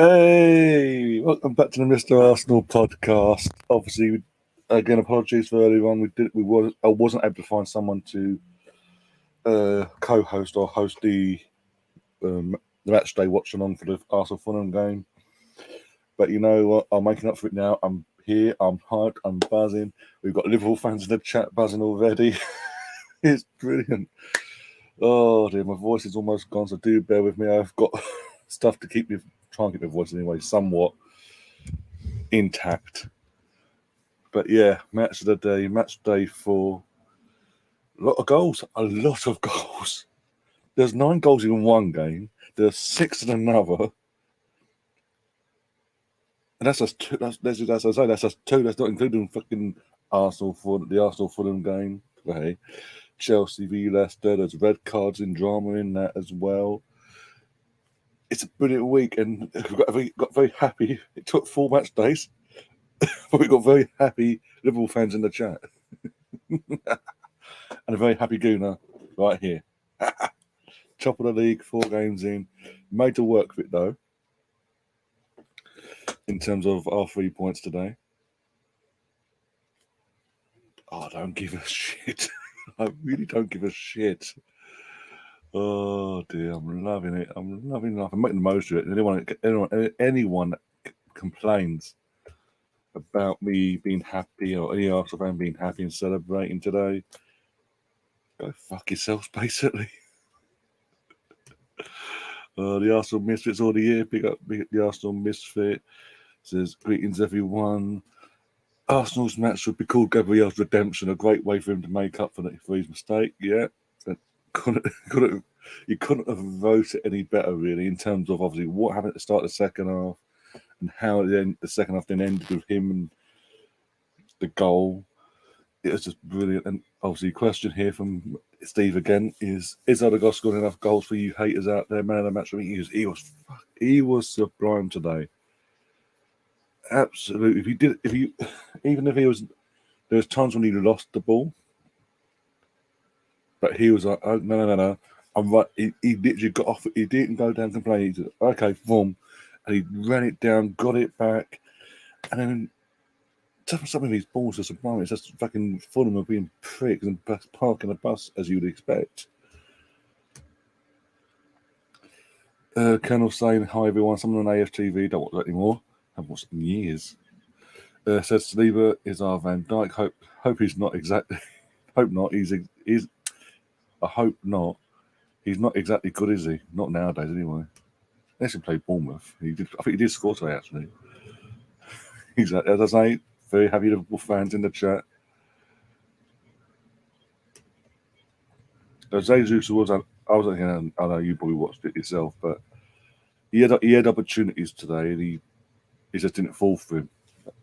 Hey, welcome back to the Mr. Arsenal podcast. Obviously, again, apologies for earlier on. I wasn't able to find someone to co-host or host the match day Watchalong for the Arsenal Fulham game. But you know what? I'm making up for it now. I'm here. I'm hyped. I'm buzzing. We've got Liverpool fans in the chat buzzing already. It's brilliant. Oh dear, my voice is almost gone. So do bear with me. I've got stuff to try and keep my voice anyway somewhat intact. But yeah, match of the day, match day 4. A lot of goals. There's 9 goals in one game. There's 6 in another. And that's just 2. That's just 2. That's not including fucking the Arsenal Fulham game. Okay. Chelsea v Leicester. There's red cards and drama in that as well. It's a brilliant week, and we got very happy. It took 4 match days, but we got very happy Liverpool fans in the chat. And a very happy Gooner right here. Top of the league, 4 games in. Made to work with it though, in terms of our 3 points today. Oh, I don't give a shit. I really don't give a shit. Oh dear, I'm loving it. I'm loving life. I'm making the most of it. Anyone that complains about me being happy or any Arsenal fan being happy and celebrating today, go fuck yourselves, basically. The Arsenal Misfits all the year. Pick up the Arsenal Misfit. Says, greetings everyone. Arsenal's match should be called Gabriel's Redemption, a great way for him to make up for his mistake. Yeah. You couldn't have wrote it any better, really, in terms of obviously what happened at the start of the second half and how the second half then ended with him and the goal. It was just brilliant. And obviously, question here from Steve again is Odegaard scoring enough goals for you haters out there? Man of the match, I mean, he was sublime today. Absolutely. Even if he was, there was times when he lost the ball, but he was like, oh, no. I'm right. He literally got off. He didn't go down complaining. He said, okay, boom, and he ran it down, got it back, and then some of his balls are sublime. It's just fucking Fulham of being pricks and parking the bus as you would expect. Colonel saying, hi everyone, someone on AFTV, don't watch that anymore. I haven't watched it in years. Says Saliba is our Van Dijk. Hope he's not exactly. Hope not. I hope not. He's not exactly good, is he? Not nowadays, anyway. Unless he played Bournemouth. I think he did score today, actually. Exactly. As I say, very happy Liverpool fans in the chat. Jesus was. I know you probably watched it yourself, but he had opportunities today, and he just didn't fall for him.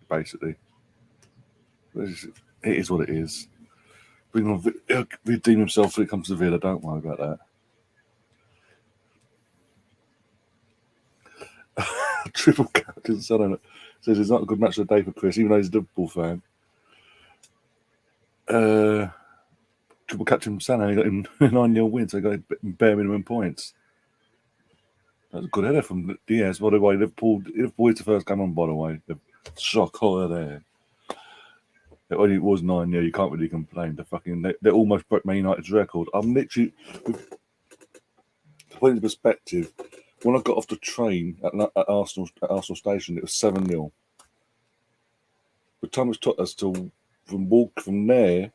Basically, it is what it is. He'll redeem himself when it comes to Villa. Don't worry about that. Triple captain son says it's not a good match of the day for Chris, even though he's a Liverpool fan. Triple captain Salah, he got him 9-0 win, so he got bare minimum points. That's a good header from Diaz. By the way, Liverpool is the first game on, by the way. The shock horror there. When it was 9-0, you can't really complain. They almost broke Man United's record. I'm literally, to put it into perspective, when I got off the train at Arsenal station, it was 7-0. The time it took us to walk from there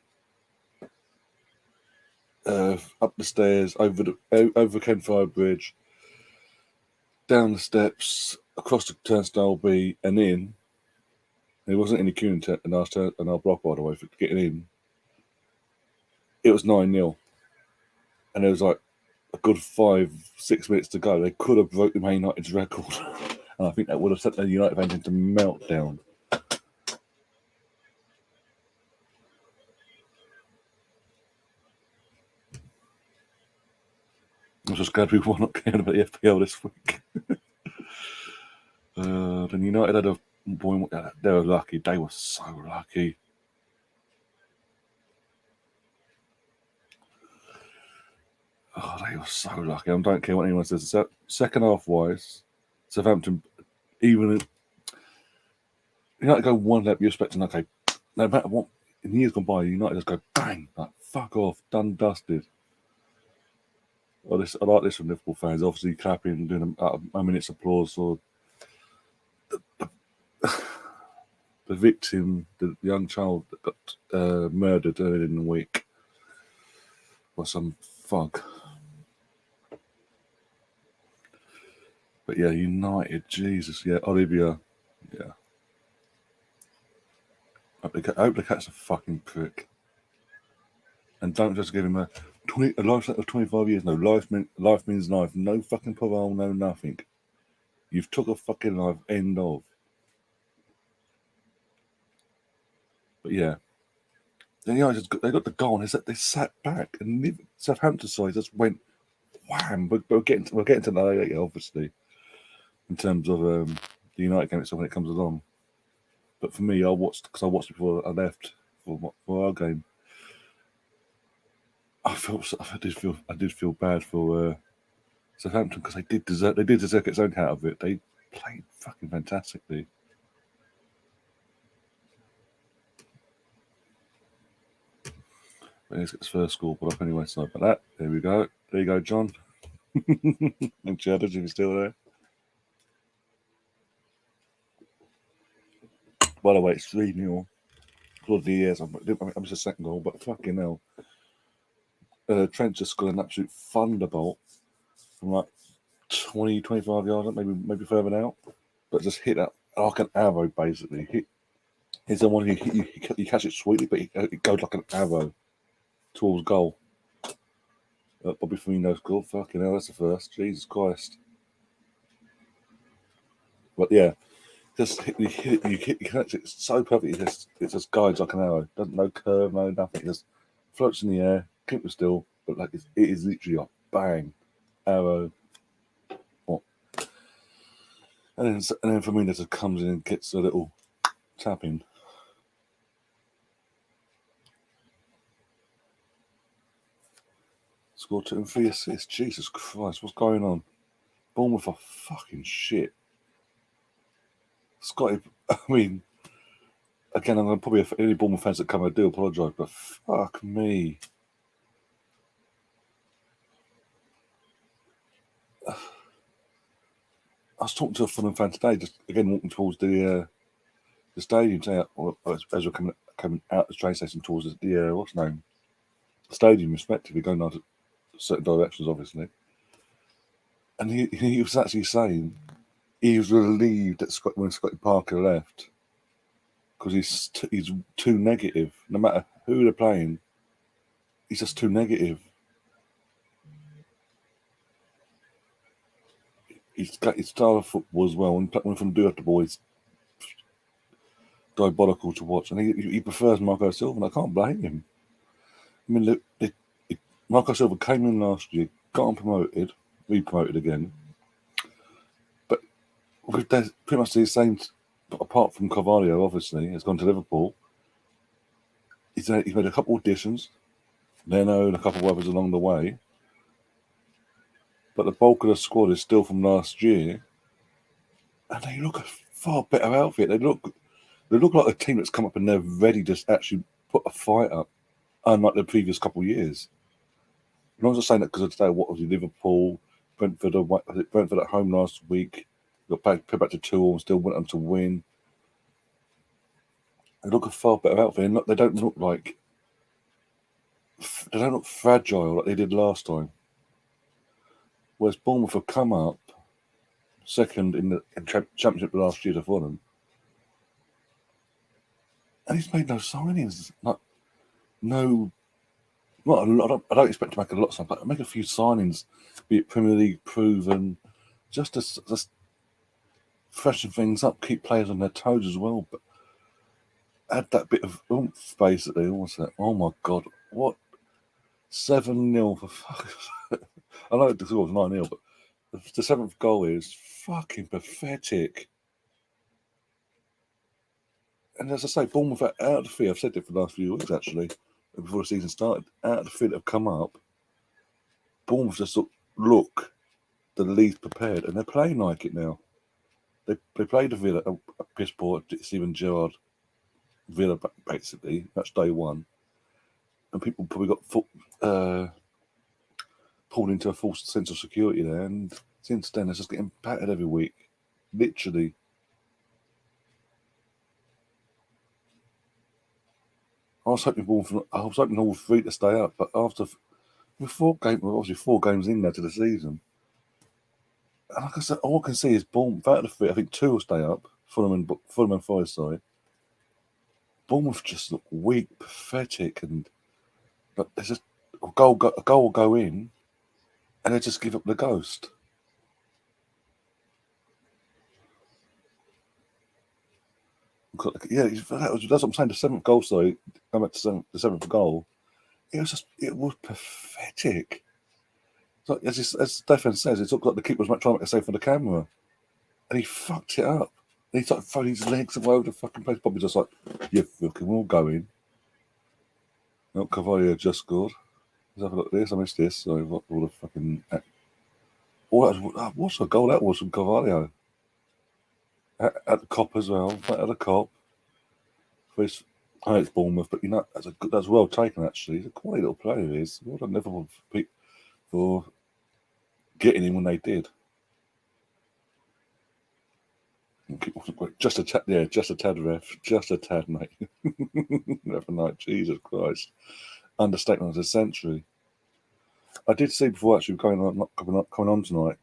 up the stairs, over Kenfire Bridge, down the steps, across the turnstile B, and in. There wasn't any queue in our block, by the way, for getting in. It was 9-0. And there was like a good 5-6 minutes to go. They could have broken Man United's record. And I think that would have set the United fans into meltdown. I'm just glad we were not caring about the FPL this week. Then United had a point. They were lucky. They were so lucky. Oh, they were so lucky. I don't care what anyone says. Second half wise, Southampton Even United go one step, you're expecting, okay, no matter what, in years gone by, United just go bang, like fuck off, done, dusted. I like this from Liverpool fans, obviously clapping, doing a minute's applause for the victim, the young child that got murdered earlier in the week by some thug. But yeah, United, Jesus, yeah, Olivia, yeah. I hope they catch a fucking prick. And don't just give him a life sentence of 25 years. No, life means life. No fucking parole, no nothing. You've took a fucking life, end of. But yeah. Then they got the goal and they sat back and Southampton side just went wham. But we'll get into that later, obviously, in terms of the United game itself when it comes along. But for me, I watched it before I left for our game. I did feel bad for Southampton because they did deserve its own out of it. They played fucking fantastically. Let's get this first score put up anyway. Sorry about that. There we go. There you go, John. And Chad, if you're still there. By the way, it's 3-0 towards the years. I'm just a second goal, but fucking hell. Trent just got an absolute thunderbolt from like 20, 25 yards, maybe further out. But just hit that like an arrow, basically. He's the one you catch it sweetly, but it goes like an arrow towards goal. Bobby Firmino's goal. Fucking hell, that's the first. Jesus Christ. But yeah, just you catch it so perfectly. It just guides like an arrow. Doesn't no curve, no nothing. It just floats in the air, keep it still. But like it is literally a bang arrow. And then Firmino just comes in and gets a little tapping. Scored 2 and 3 assists. Jesus Christ, what's going on? Bournemouth are fucking shit. Scotty, I mean, again, I'm going to probably any Bournemouth fans that come, I do apologise, but fuck me. I was talking to a Fulham fan today, just again walking towards the stadium, as we're coming out the train station towards the what's known stadium, respectively, going out certain directions, obviously. And he was actually saying he was relieved that when Scotty Parker left because he's too negative. No matter who they're playing, he's just too negative. He's got his style of football as well. When from do at the ball, he's diabolical to watch, and he prefers Marco Silva, and I can't blame him. I mean, Marco Silva came in last year, got him promoted, re-promoted again, but they're pretty much the same. Apart from Carvalho, obviously, has gone to Liverpool. He's made a couple of additions, Leno and a couple of others along the way, but the bulk of the squad is still from last year, and they look a far better outfit. They look like a team that's come up and they're ready to actually put a fight up, unlike the previous couple of years. I'm not just saying that because of today. What was it? Liverpool, Brentford at home last week. Got back to 2-2 and still went on to win. They look a far better outfit. They don't look fragile like they did last time. Whereas Bournemouth have come up second in the Championship last year to Fulham, and he's made no signings. No. Not a lot. I don't expect to make a lot of stuff, but make a few signings, be it Premier League proven, just to freshen things up, keep players on their toes as well. But add that bit of oomph, basically. What's that? Oh my God, what 7-0 for fuck? I know the score was 9-0, but the 7th goal is fucking pathetic. And as I say, Bournemouth out of the field. I've said it for the last few weeks actually, before the season started. Out of the field have come up. Bournemouth just look the least prepared, and they're playing like it now. They played a Villa, a piss poor Steven Gerrard Villa basically. That's day one, and people probably got pulled into a false sense of security there, and since then it's just getting battered every week, literally. I was hoping all three to stay up, but after obviously 4 games in there to the season, and like I said, all I can see is Bournemouth out of the three. I think 2 will stay up. Fulham and Forest, sorry. Bournemouth just look weak, pathetic, but there's just a goal will go in, and they just give up the ghost. Yeah, that's what I'm saying. The 7th goal, sorry, come back to the 7th goal. It was pathetic. So as Stefan says, it looked like the keeper was trying to make a save for the camera, and he fucked it up. And he started throwing his legs away over the fucking place. Probably just like, you fucking will go in. No, Cavalier just scored. Let's have a look at this. I missed this. So what all the fucking what's a goal that was from Cavalier at the Cop as well. At the Cop. I know it's Bournemouth, but that's well taken actually. He's a quality little player. He is. Well done Liverpool for getting him when they did. Just a tad, ref. Just a tad, mate. Never night, Jesus Christ. Understatement of the century. I did see before actually coming on tonight.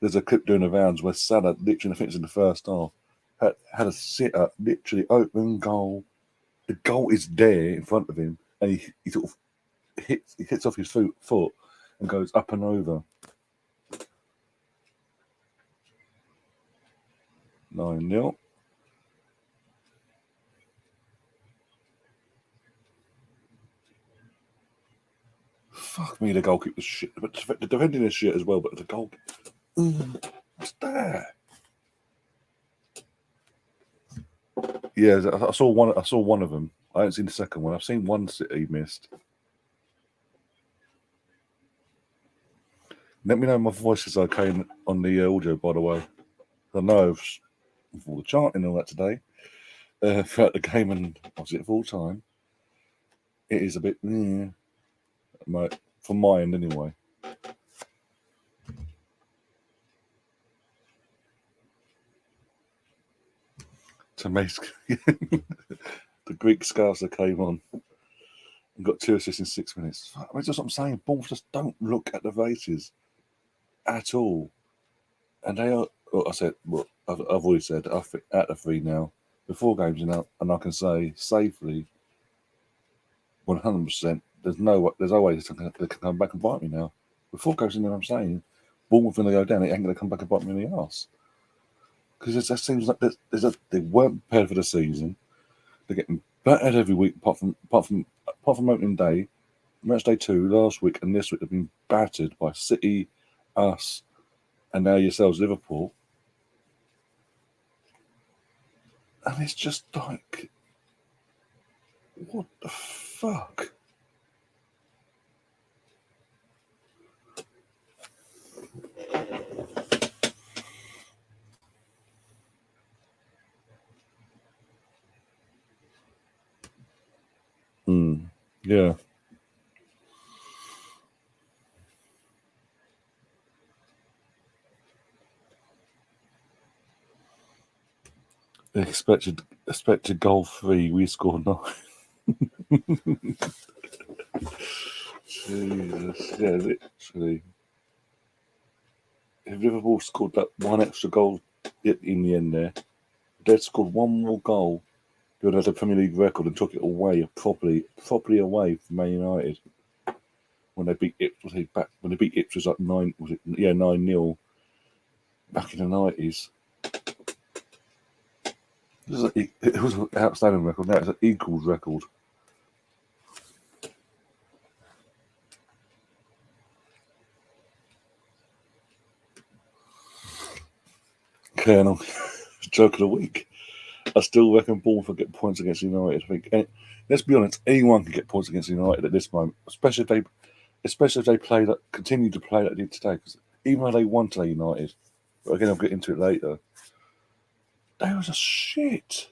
There's a clip doing the rounds where Salah, literally, I think it's in the first half, had a sitter, literally open goal. The goal is there in front of him, and he sort of hits off his foot and goes up and over. 9-0. Fuck me, the goalkeeper's shit. But the defending is shit as well, but the goal... what's that? Yeah, I saw one of them. I haven't seen the second one. I've seen one he missed. Let me know my voice is okay on the audio, by the way. I know with all the chanting and all that today throughout the game, and obviously at full time, it is a bit from my end anyway. To make the Greek Scouser came on and got 2 assists in 6 minutes. I mean, that's what I'm saying. Bournemouth just don't look at the races at all, and they are. Well, I've always said at the 3 now. The 4 games in, and I can say safely, 100%. There's no way they can come back and bite me now. With 4 games in, I'm saying Bournemouth when they go down, it ain't going to come back and bite me in the arse. Because it just seems like they weren't prepared for the season. They're getting battered every week, apart from opening day, match day 2 last week, and this week they've been battered by City, us, and now yourselves, Liverpool. And it's just like, what the fuck? Yeah. Expected goal 3, we scored 9. Jesus, yeah, literally. If Liverpool scored that one extra goal in the end there, if they'd scored one more goal, they would have had a Premier League record and took it away properly away from Man United when they beat Ipswich when they beat Ipswich like 9-0 back in the 90s. It was an outstanding record. Now it's an equals record. Colonel, joke of the week. I still reckon Bournemouth will get points against United. I think. Let's be honest, anyone can get points against United at this moment, especially if they continue to play like they did today. Because even though they won today, United, but again I'll get into it later. They was a shit.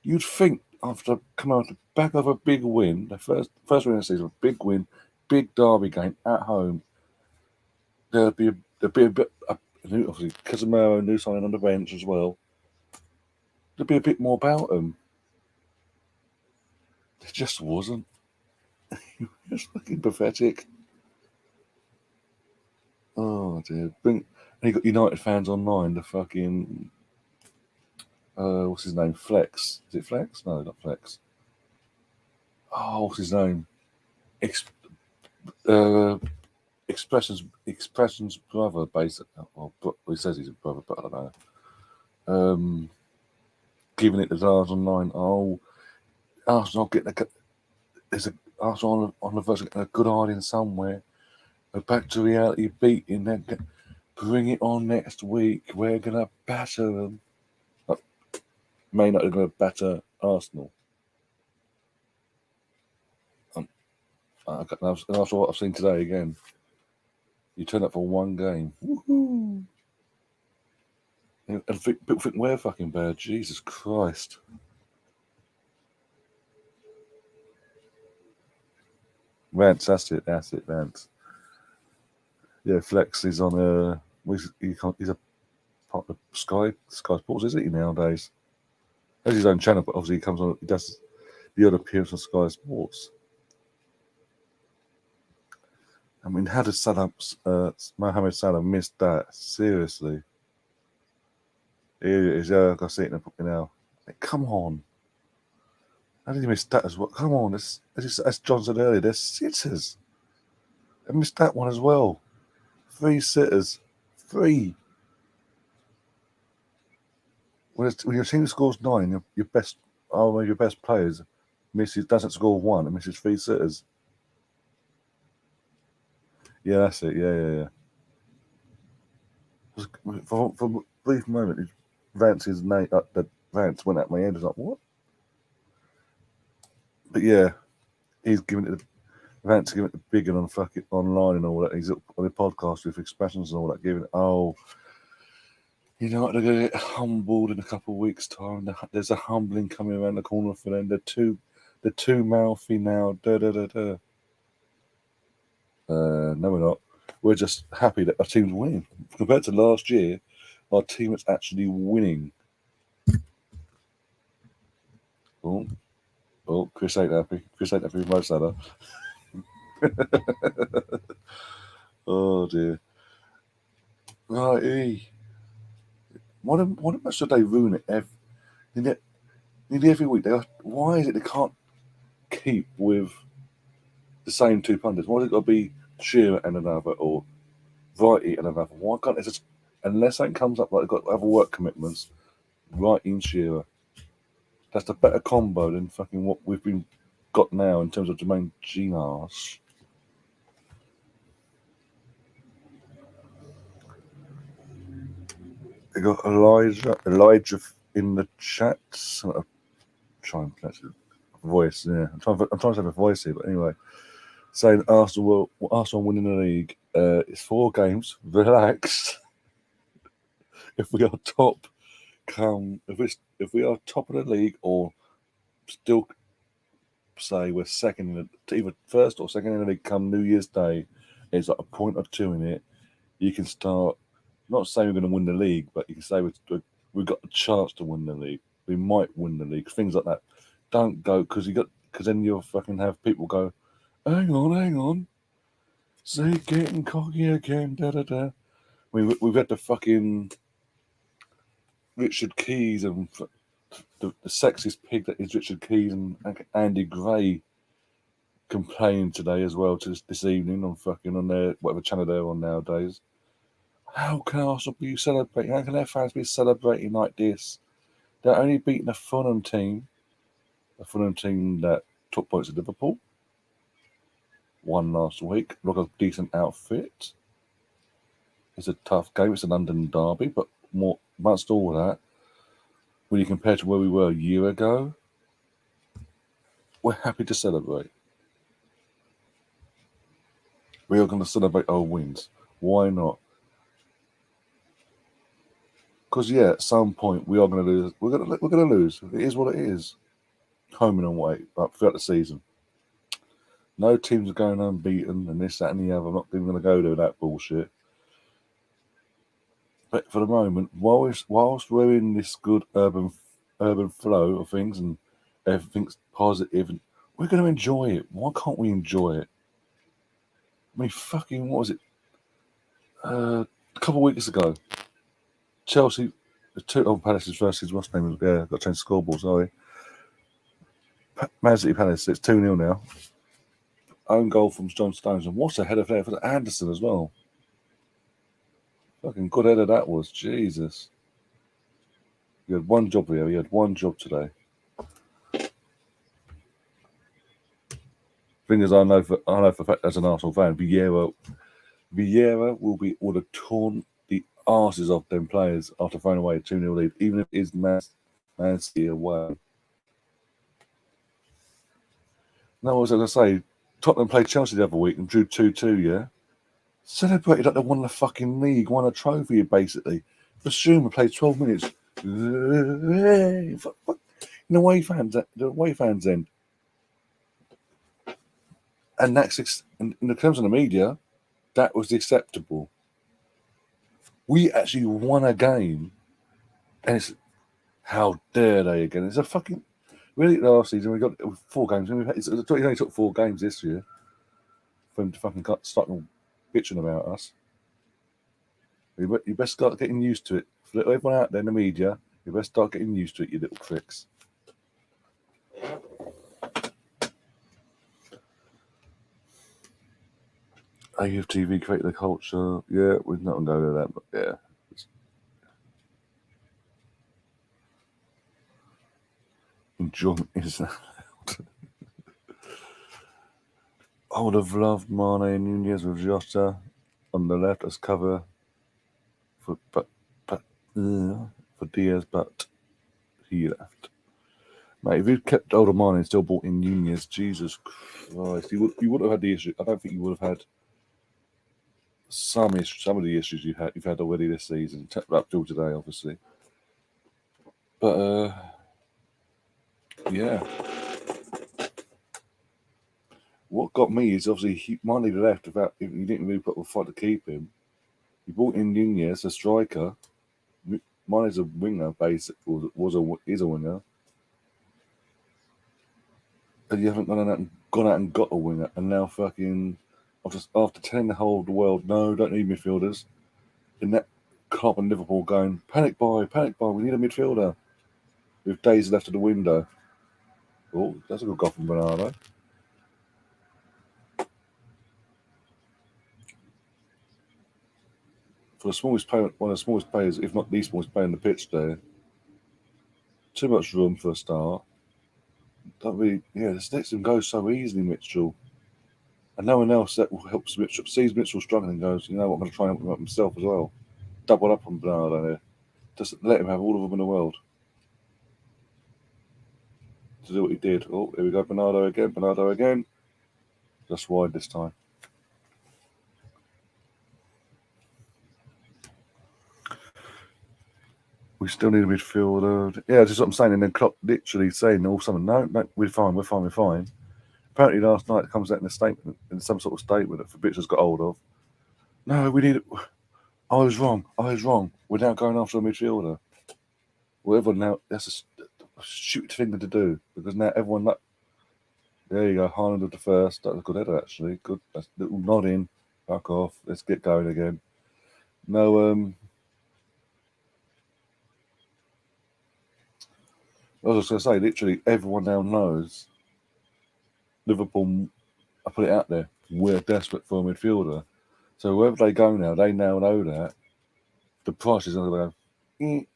You'd think after coming out the back of a big win, the first win of the season, big win, big derby game at home, there'd be a bit, obviously Casemiro, new signing on the bench as well. There'd be a bit more about them. It just wasn't. It's fucking pathetic. Oh dear. And you got United fans online, the fucking what's his name? Flex. Is it Flex? No, not Flex. Oh, what's his name? Uh, Expression's brother, basically. Well, he says he's a brother, but I don't know. Giving it to Lars online. Oh, Arsenal getting there's a Arsenal on the verge of getting a good iron somewhere. We're back to reality beating them. Bring it on next week. We're gonna batter them. Man United are gonna batter Arsenal. And after what I've seen today again, you turn up for one game. Woohoo! And people think we're fucking bad. Jesus Christ. Rants, that's it, Rants. Yeah, Flex is on he's a part of Sky Sports, isn't he, nowadays? Has his own channel, but obviously he does the odd appearance on Sky Sports. I mean, how did Mohamed Salah miss that? Seriously. Here it is, I see it now. Like, come on. How did he miss that as well? Come on, as John said earlier, they're sitters. I missed that one as well. 3 sitters. 3. When your team scores 9, your best players doesn't score 1 and misses 3 sitters. Yeah, that's it. Yeah. For a brief moment, Vance's name, the Vance went at my head. I was like, what? But yeah, Vance giving it the big and on fucking online and all that. He's on the podcast with expressions and all that, giving they're going to get humbled in a couple of weeks' time. There's a humbling coming around the corner for them. They're too mouthy now. No, we're not. We're just happy that our team's winning. Compared to last year, our team is actually winning. Oh, Chris ain't happy. Chris ain't happy with my Salah. Oh dear. Right, why much do they ruin it nearly every week? Why is it they can't keep with the same 2 pundits? Why has it got to be Shearer and another, or Righty and another? Why can't it just, unless something comes up like they've got other work commitments, Righty and Shearer? That's the better combo than fucking what we've got now in terms of Jermaine Ginas. They got Elijah in the chat. I'm trying to pronounce it. Voice, yeah. I'm trying to have a voice here, but anyway. Saying Arsenal winning the league. It's 4 games. Relax. If we are top, if we are top of the league, or still say we're second, either first or second in the league come New Year's Day, it's like a point or 2 in it. You can start, not saying we're going to win the league, but you can say we've got a chance to win the league. We might win the league. Things like that. Don't go because then you'll fucking have people go, hang on. See, getting cocky again, da. We've had the fucking Richard Keys and the sexiest pig that is Richard Keys and Andy Gray complaining today as well this evening on their whatever channel they're on nowadays. How can Arsenal be celebrating? How can their fans be celebrating like this? They're only beating a Fulham team that took points at Liverpool. Won last week. Look, a decent outfit. It's a tough game. It's a London derby, but amongst all that, when you compare to where we were a year ago, we're happy to celebrate. We are going to celebrate our wins. Why not? Because at some point we are going to lose. We're going to lose. It is what it is. Home and away, but throughout the season, no teams are going unbeaten, and this, that, and the other. I'm not even going to go to that bullshit. But for the moment, whilst we're in this good urban flow of things and everything's positive, and we're going to enjoy it. Why can't we enjoy it? I mean, fucking, what was it? A couple of weeks ago, Chelsea, Palace's versus what's name? Yeah, got to change scoreboard. Sorry, Man City Palace. It's 2-0 now. Own goal from John Stones, and what's a header there for Anderson as well. Fucking good header that was. Jesus. You had one job here. You had one job today. Thing is, I know for a fact as an Arsenal fan, Vieira would have torn the arses off them players after throwing away a 2-0 lead, even if it is Man City away. No, what was I going to say? Tottenham played Chelsea the other week and drew 2-2, yeah? Celebrated like they won the fucking league, won a trophy, basically. Basuma played 12 minutes. In the away fans end. And that's in the terms of the media, that was acceptable. We actually won a game, and it's how dare they again? It's a fucking really last season we got 4 games, and it only took 4 games this year for them to fucking start bitching about us. You best start getting used to it. For everyone out there in the media, you best start getting used to it, you little pricks. AFTV created the culture. Yeah, we're not going to go to that, but yeah. Enjoyment is I would have loved Mane and Nunez with Jota on the left as cover for Diaz, but he left. Mate, if you'd kept older Mane and still brought in Nunez, Jesus Christ, you would have had the issue. I don't think you would have had some of the issues you've had already this season, up till today, obviously. But yeah. What got me is obviously Mane left without. He didn't really put a fight to keep him. He brought in Nunez, a striker. Mane's a winger, basically, is a winger. And you haven't gone out and got a winger, and now fucking after telling the whole world, no, don't need midfielders. In that club in Liverpool going, panic buy, we need a midfielder. With days left of the window. Oh, that's a good goal from Bernardo. For the smallest player, one of the smallest players, if not the smallest player in the pitch there. Too much room for a start. Don't really, this lets him go so easily, Mitchell. And no one else that helps Mitchell sees Mitchell struggling and goes, you know what, I'm going to try and help him up himself as well. Double up on Bernardo there. Just let him have all of them in the world. To do what he did. Oh, here we go, Bernardo again. Just wide this time. We still need a midfielder. Yeah, that's what I'm saying. And then Klopp literally saying all something. No, we're fine. Apparently last night it comes out in a statement, in some sort of statement that Fabricius got hold of. No, we need it. I was wrong. We're now going after a midfielder. Whatever now, that's a stupid thing to do because now everyone there you go, Haaland with the first. That was a good header actually. Good, that's a little nod in. Back off. Let's get going again. No, I was just going to say, literally everyone now knows Liverpool. I put it out there. We're desperate for a midfielder. So wherever they go now, they now know that the price is going to go.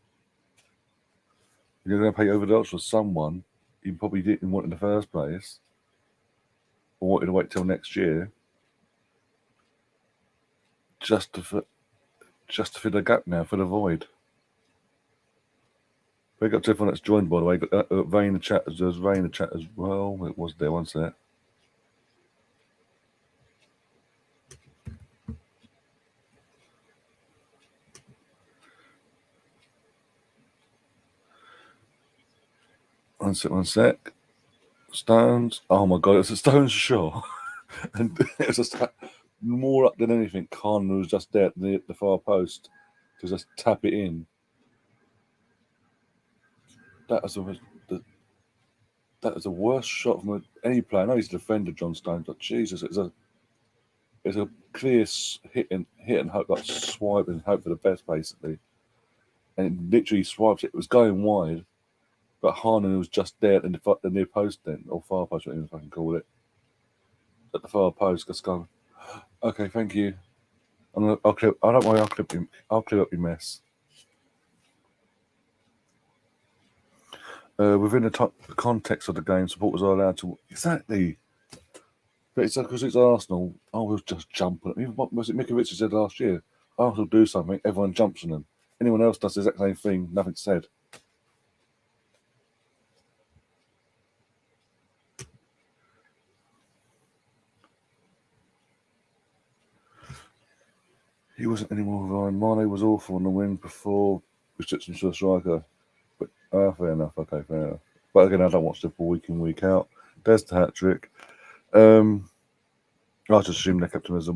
You're going to pay over the odds for someone you probably didn't want in the first place, or wanted to wait till next year, just to fill the gap now, for the void. Big up to everyone that's joined, by the way. Got Ray in the chat. There's Ray in the chat as well. It was there once there. One sec. Stones. Oh my god, it's a Stones shot. And it was just more up than anything. Khan was just there at the far post to just tap it in. That was the worst shot from any player. I know he's a defender, John Stones, but Jesus, it's a clear hit and hope, like swipe and hope for the best, basically. And it literally swipes it. It was going wide, but Harnan was just there at the near post then, or far post, whatever I can call it. At the far post, just going, okay, thank you. I'll clip. I don't worry. I'll clear up your mess. Within the context of the game, supporters are allowed to exactly. But it's because it's Arsenal. I was just jumping. Even what was it? Mikovic said last year. Arsenal do something, everyone jumps on them. Anyone else does the exact same thing, nothing said. He wasn't anymore. Ryan Mane was awful on the wing before restrictions to the striker. But fair enough. Okay, fair enough. But again, I don't watch Liverpool week in week out. There's the hat trick. I just assume they kept him as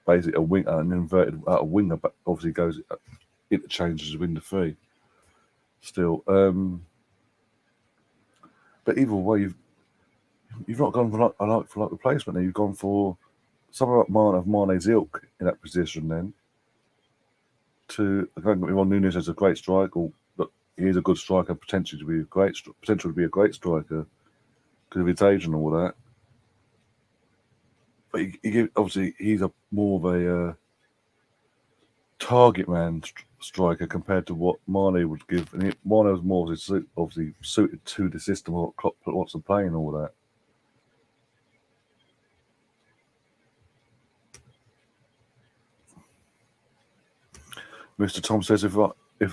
basically a winger, an inverted out a winger, but obviously goes interchanges win the three. Still, but either way, you've not gone for like replacement. Then you've gone for someone like Mane of Mane's ilk in that position. Then don't get me wrong, Nunes is a great striker. But he is a good striker, potential to be a great striker because of his age and all that. But obviously he's a more of a target man striker compared to what Mane would give. And Mane was more obviously suited to the system of what Klopp wants to play and all that. Mr. Tom says if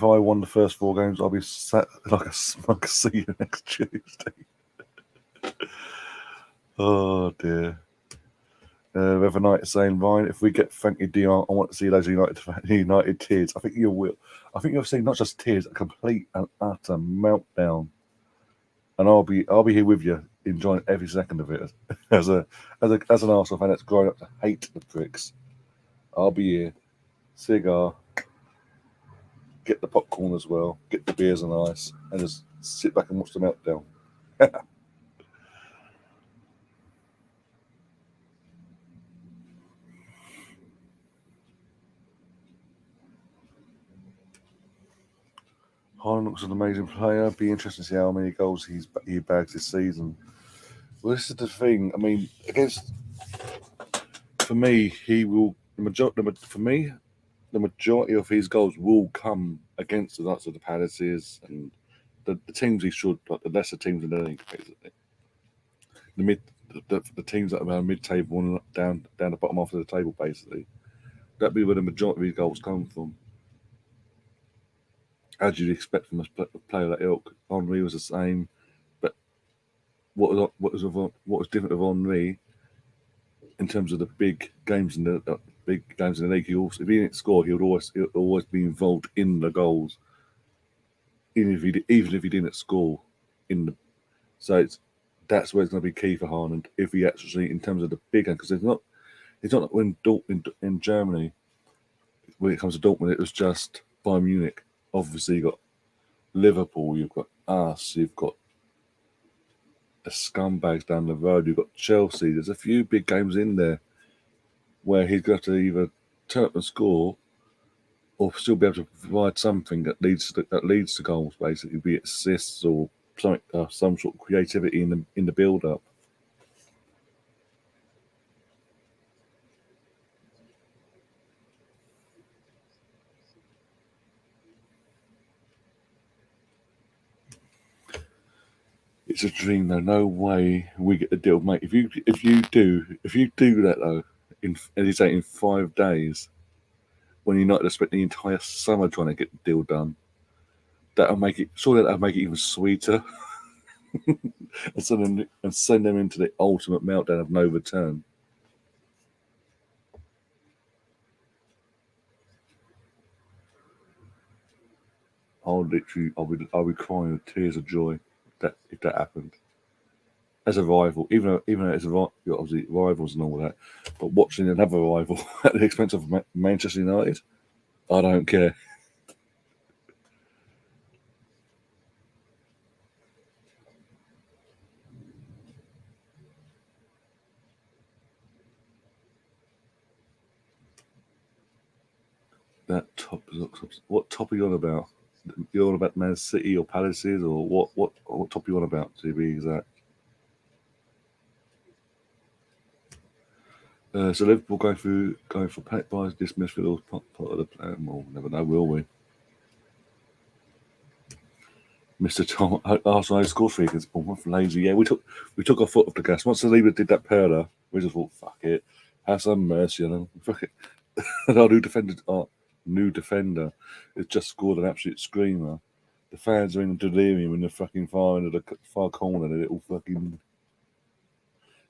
I won the first 4 games, I'll be sat like a smug see you next Tuesday. Oh dear. River Knight is saying, Ryan, if we get Frankie Dion, I want to see those United tears. I think you will. I think you'll see not just tears, a complete and utter meltdown. And I'll be here with you, enjoying every second of it. As an Arsenal fan that's grown up to hate the pricks, I'll be here, cigar, get the popcorn as well, get the beers and ice, and just sit back and watch the meltdown. Haaland looks an amazing player. Be interesting to see how many goals he bags this season. Well, this is the thing. I mean, for me, he will. For me, the majority of his goals will come against the likes of the Palaces and the teams he should, like the lesser teams in the league, basically. The teams that are around mid-table and down the bottom half of the table, basically. That'd be where the majority of his goals come from. As you'd expect from a player like ilk. Henry was the same, but what was different with Henry in terms of the big games in the league? If he didn't score, he would always be involved in the goals, even if he didn't score in the. So that's where it's going to be key for Haaland if he actually, in terms of the big game, because it's not like when Dortmund in Germany. When it comes to Dortmund, it was just Bayern Munich. Obviously, you've got Liverpool, you've got us, you've got the scumbags down the road, you've got Chelsea. There's a few big games in there where he's got to either turn up and score or still be able to provide something that leads to goals, basically, be it assists or something, some sort of creativity in the build up. It's a dream though. No way we get the deal, mate. If you do that though, in 5 days, when United have spent the entire summer trying to get the deal done, that'll make it even sweeter, and send them into the ultimate meltdown of no return. I'll be crying with tears of joy. if that happened. As a rival, even though it's obviously rivals and all that, but watching another rival at the expense of Manchester United, I don't care. That top looks. What top are you on about? You're on about Man City or Palaces or what? What top are you on about? To be exact. So Liverpool going for panic buys, dismiss for part of the plan. We'll never know, will we? Mr. Tom Arsenal scored 3 against Bournemouth. Lazy, yeah. We took our foot off the gas once Saliba did that perler. We just thought, fuck it, have some mercy on them. Fuck it. And our new defender has just scored an absolute screamer. The fans are in delirium in the fucking far end of the far corner, the little fucking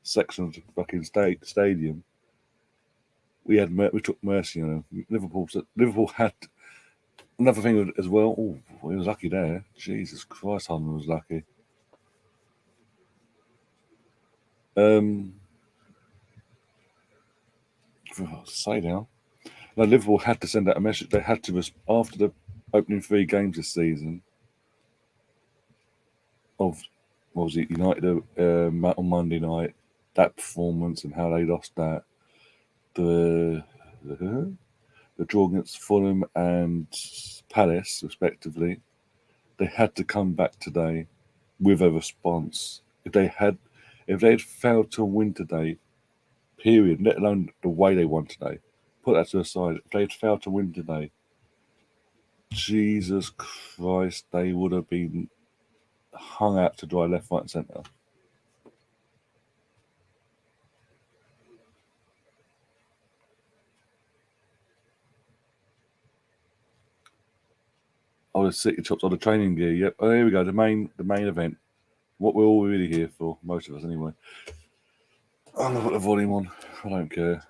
section of the fucking stadium. We took mercy on them. Liverpool had another thing as well. Oh, he was lucky there. Jesus Christ, Holland was lucky. Say now. No, Liverpool had to send out a message. They had to, after the opening 3 games this season of, what was it, United on Monday night, that performance and how they lost that, the draw against Fulham and Palace, respectively, they had to come back today with a response. If they had failed to win today, period, let alone the way they won today, put that to the side. If they had failed to win today, Jesus Christ, they would have been hung out to dry left, right, and centre. Oh, the city chops, the training gear. Yep. Oh, here we go. The main event. What we're all really here for, most of us anyway. I'm gonna put the volume on. I don't care.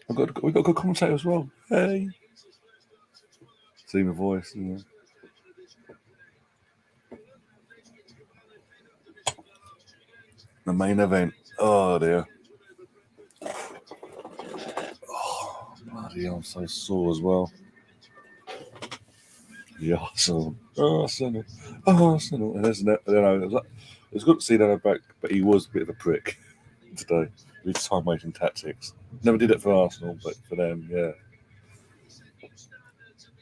We've got a good commentator as well. Hey. See my voice. Yeah. The main event. Oh dear. Oh, bloody hell, I'm so sore as well. The Arsenal. Arsenal. And there's it's good to see that back, but he was a bit of a prick today with his time wasting tactics. Never did it for Arsenal, but for them, yeah.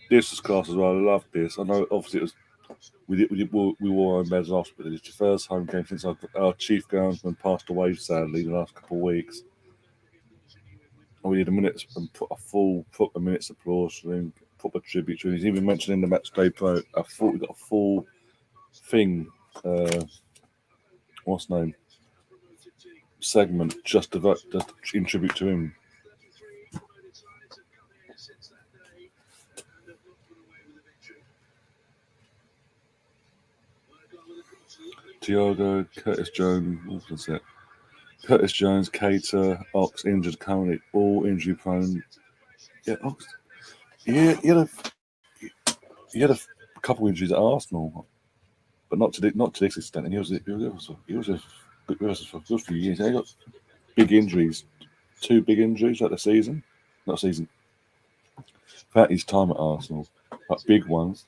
This was class as well. I loved this. I know, obviously, it was we wore our own beds last, but it's the first home game since our chief groundsman passed away, sadly, the last couple of weeks. And we did put a minute's applause for him, proper tribute to him. He's even mentioned in the match day pro. We got a full thing. What's name? Segment just in tribute to him. Thiago, Curtis Jones, what was it? Curtis Jones, Cater, Ox injured currently, all injury prone. Yeah, Ox. Yeah, he had a couple injuries at Arsenal, but not to this extent. And he was a good few years. He got big injuries, 2 big injuries at the season, not season. Throughout his time at Arsenal, like big ones.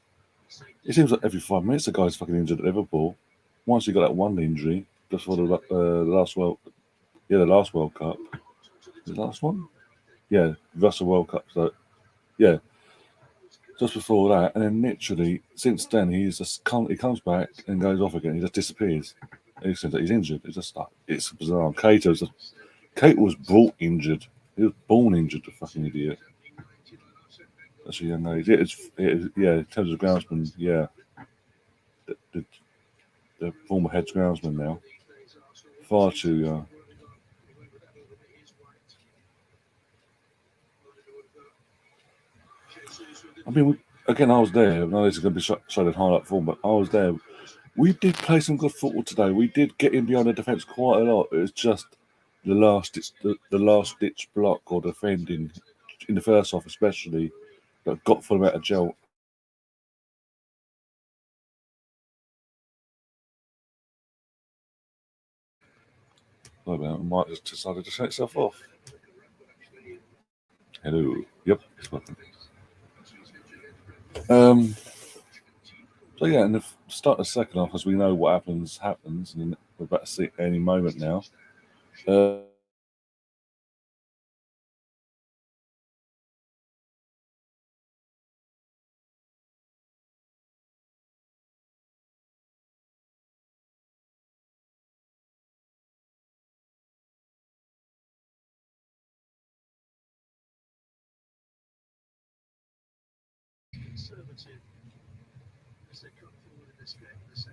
It seems like every 5 minutes the guy's fucking injured at Liverpool. Once he got that one injury, just for the last World Cup. The last one? Yeah, Russell World Cup. So, yeah, just before that, and then literally since then he comes back and goes off again. He just disappears. He says that he's injured. It's just like it's bizarre. Kate was brought injured. He was born injured. The fucking idiot. That's a young age. Yeah. In terms of groundsman, yeah. The former head groundsman now. Far too young. I mean, again, I was there. I know this is going to be shown in highlight form, but I was there. We did play some good football today. We did get in behind the defence quite a lot. It was just the last ditch block or defending in the first half, especially, that got Fulham out of jail. Sorry about it. Might just decided to shut itself off. Hello. Yep, it's working. So yeah, and the start of the second half, as we know what happens, and we're about to see it any moment now.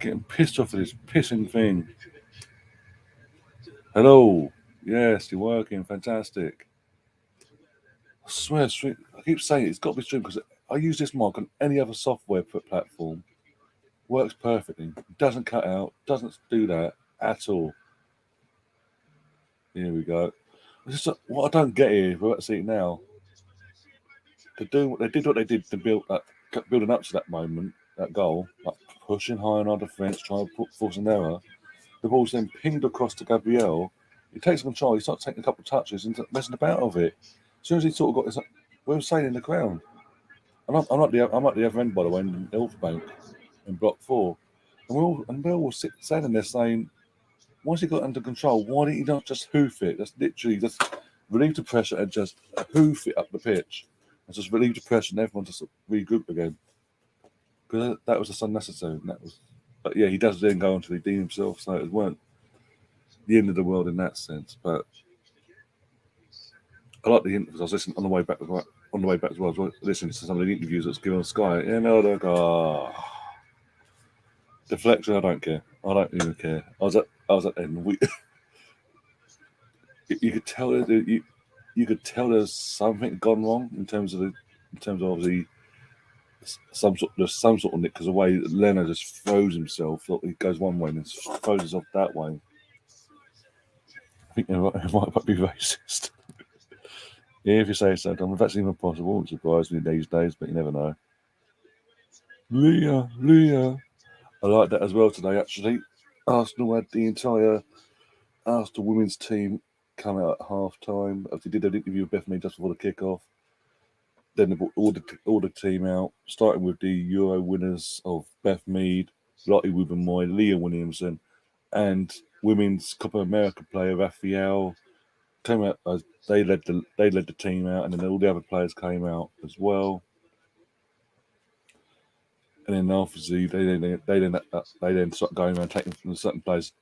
Getting pissed off at this pissing thing. Hello. Yes, you're working. Fantastic. I swear, I keep saying it's got to be streamed because I use this mic on any other software platform. Works perfectly. Doesn't cut out. Doesn't do that at all. Here we go. What I don't get here, we're about to see it now. They did what they did to building up to that moment, that goal, like pushing high on our defence, trying to force an error. The ball's then pinged across to Gabriel. He takes control. He starts taking a couple of touches and messing about with it. As soon as he sort of got this, we're sailing the ground. I'm at the other end, by the way, in Elfbank, in Block 4, and we're all standing there saying, once he got under control, why didn't he not just hoof it? Just literally just relieve the pressure and just hoof it up the pitch, and just relieve the pressure, and everyone just regroup again. Because that was just unnecessary. But yeah, he does then go on to redeem himself, so it weren't the end of the world in that sense. But I like the interviews. I was listening on the way back as well. I was listening to some of the interviews that's given on Sky. Yeah, no, they're like, deflection. I don't care. I don't even care. I was at and you could tell that you could tell there's something gone wrong in terms of obviously some sort of nick, because the way Leonard just throws himself, look, he goes one way and then throws himself that way. I think it might be racist. Yeah, if you say so, Tom, if that's even possible, it surprises me these days, but you never know. Leah. I like that as well today, actually. Arsenal had the entire Arsenal women's team come out at half time. They did an interview with Bethany just before the kick-off. Then they brought all the team out, starting with the Euro winners of Beth Mead, Lottie Wibbenmoy, Leah Williamson, and women's Copa America player Rafael came out. They led the team out, and then all the other players came out as well. And then obviously they then start going around taking from certain players,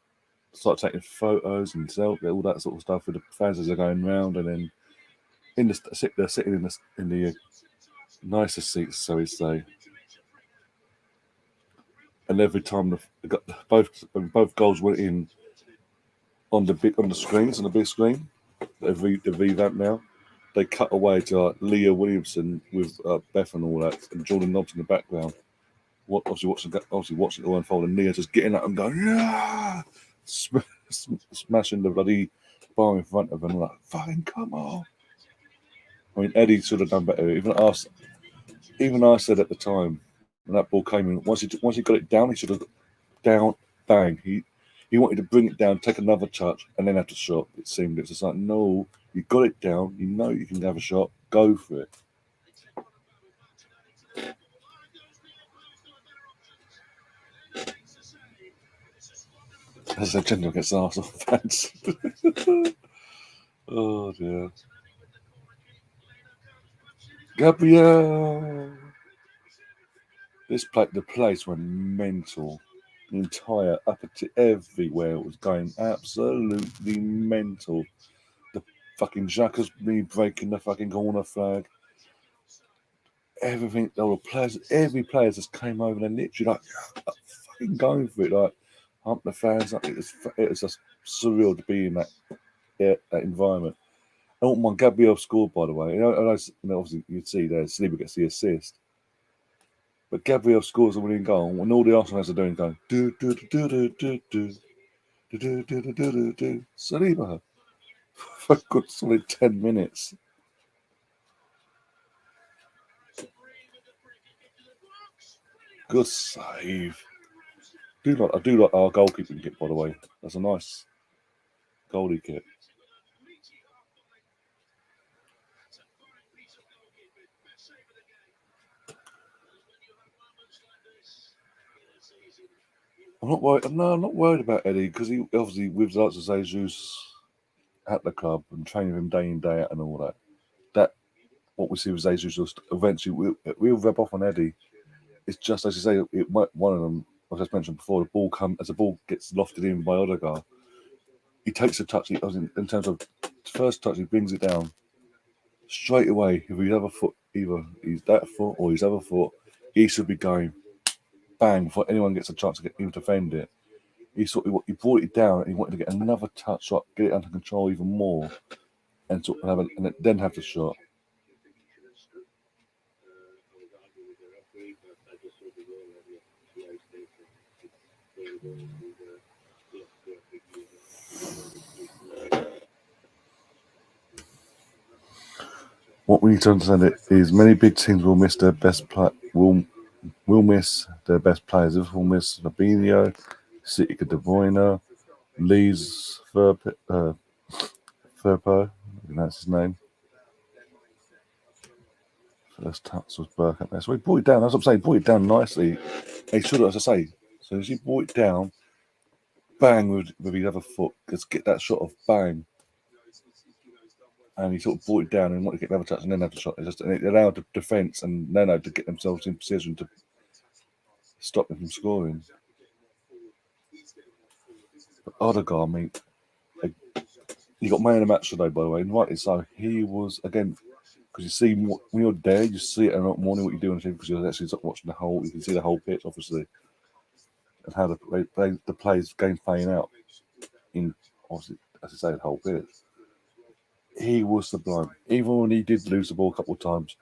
start taking photos and all that sort of stuff with the fans as they're going round, and then they're sitting in the nicest seats, so we say. And every time both goals went in on the screens, on the big screen, the revamp now, they cut away to Leah Williamson with Beth and all that, and Jordan Nobbs in the background. Obviously watching it all unfold, and Leah just getting up and going, yeah, smashing the bloody bar in front of her, and like, fucking come on. I mean, Eddie should have done better. Even I said at the time when that ball came in, once he got it down, he should have down, bang. He wanted to bring it down, take another touch, and then have to shot. It seemed it's just like, no, you got it down. You know you can have a shot. Go for it. As a gentleman against Arsenal fans. Oh dear. Gabriel. The place went mental. The entire upper everywhere was going absolutely mental. The fucking Xhaka's me breaking the fucking corner flag. Everything, all the players, every player just came over and literally like fucking going for it, like hump the fans up. It was just surreal to be in that environment. I don't mind Gabriel scored, by the way. Obviously you'd see there, Saliba gets the assist. But Gabriel scores a winning goal, and all the Arsenal fans are doing going do do do do do do do do do do do do. Saliba for a good solid 10 minutes. Good save. I do like our goalkeeping kit, by the way. That's a nice goalie kit. I'm not worried. No, I'm not worried about Eddie because he obviously with the likes of Jesus at the club and training him day in day out and all that. That what we see with Jesus just eventually we'll rub off on Eddie. It's just as you say. One of them, I just mentioned before, as the ball gets lofted in by Odegaard, he takes a touch. In terms of first touch, he brings it down straight away. If his other foot, either he's that foot or his other foot, he should be going bang before anyone gets a chance to get him to defend it. He brought it down and he wanted to get another touch shot, get it under control even more, and then have the shot. What we need to understand is many big teams will miss their best will miss their best players. If we'll miss Fabinho, City De Bruyne, Lee's Firpo, that's his name. First touch was Burke there. So he brought it down. That's what I'm saying. He brought it down nicely. He should have, as I say. So as he brought it down, bang with his other foot. Let's get that shot of bang. And he sort of brought it down and wanted to get another touch and then have the shot. And it allowed the defence and Neno to get themselves in position to stop them from scoring. But Odegaard, I mean, he got man of the match today, by the way, and rightly so. He was, again, because you see, when you're there, you see it a lot more than what you do on TV because you're actually watching the whole, you can see the whole pitch, obviously, and how the players game playing out in, obviously, as I say, the whole pitch. He was sublime. Even when he did lose the ball a couple of times,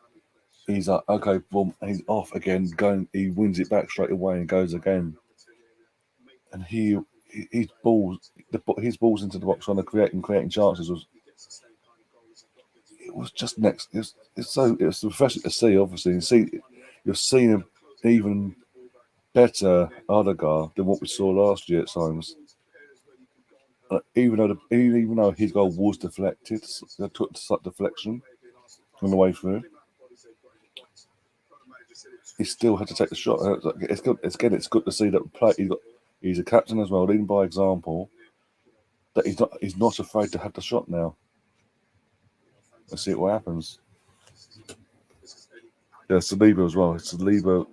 he's like, okay, boom, and he's off again, he wins it back straight away and goes again. And his balls into the box trying to creating chances was just next. It's refreshing to see. Obviously, you're seeing an even better Odegaard than what we saw last year at times. Even though his goal was deflected, they took the deflection on the way through. He still had to take the shot. It's good. It's good to see that he's a captain as well, leading by example. That he's not afraid to have the shot now. Let's see what happens. Yeah, Saliba as well. Saliba,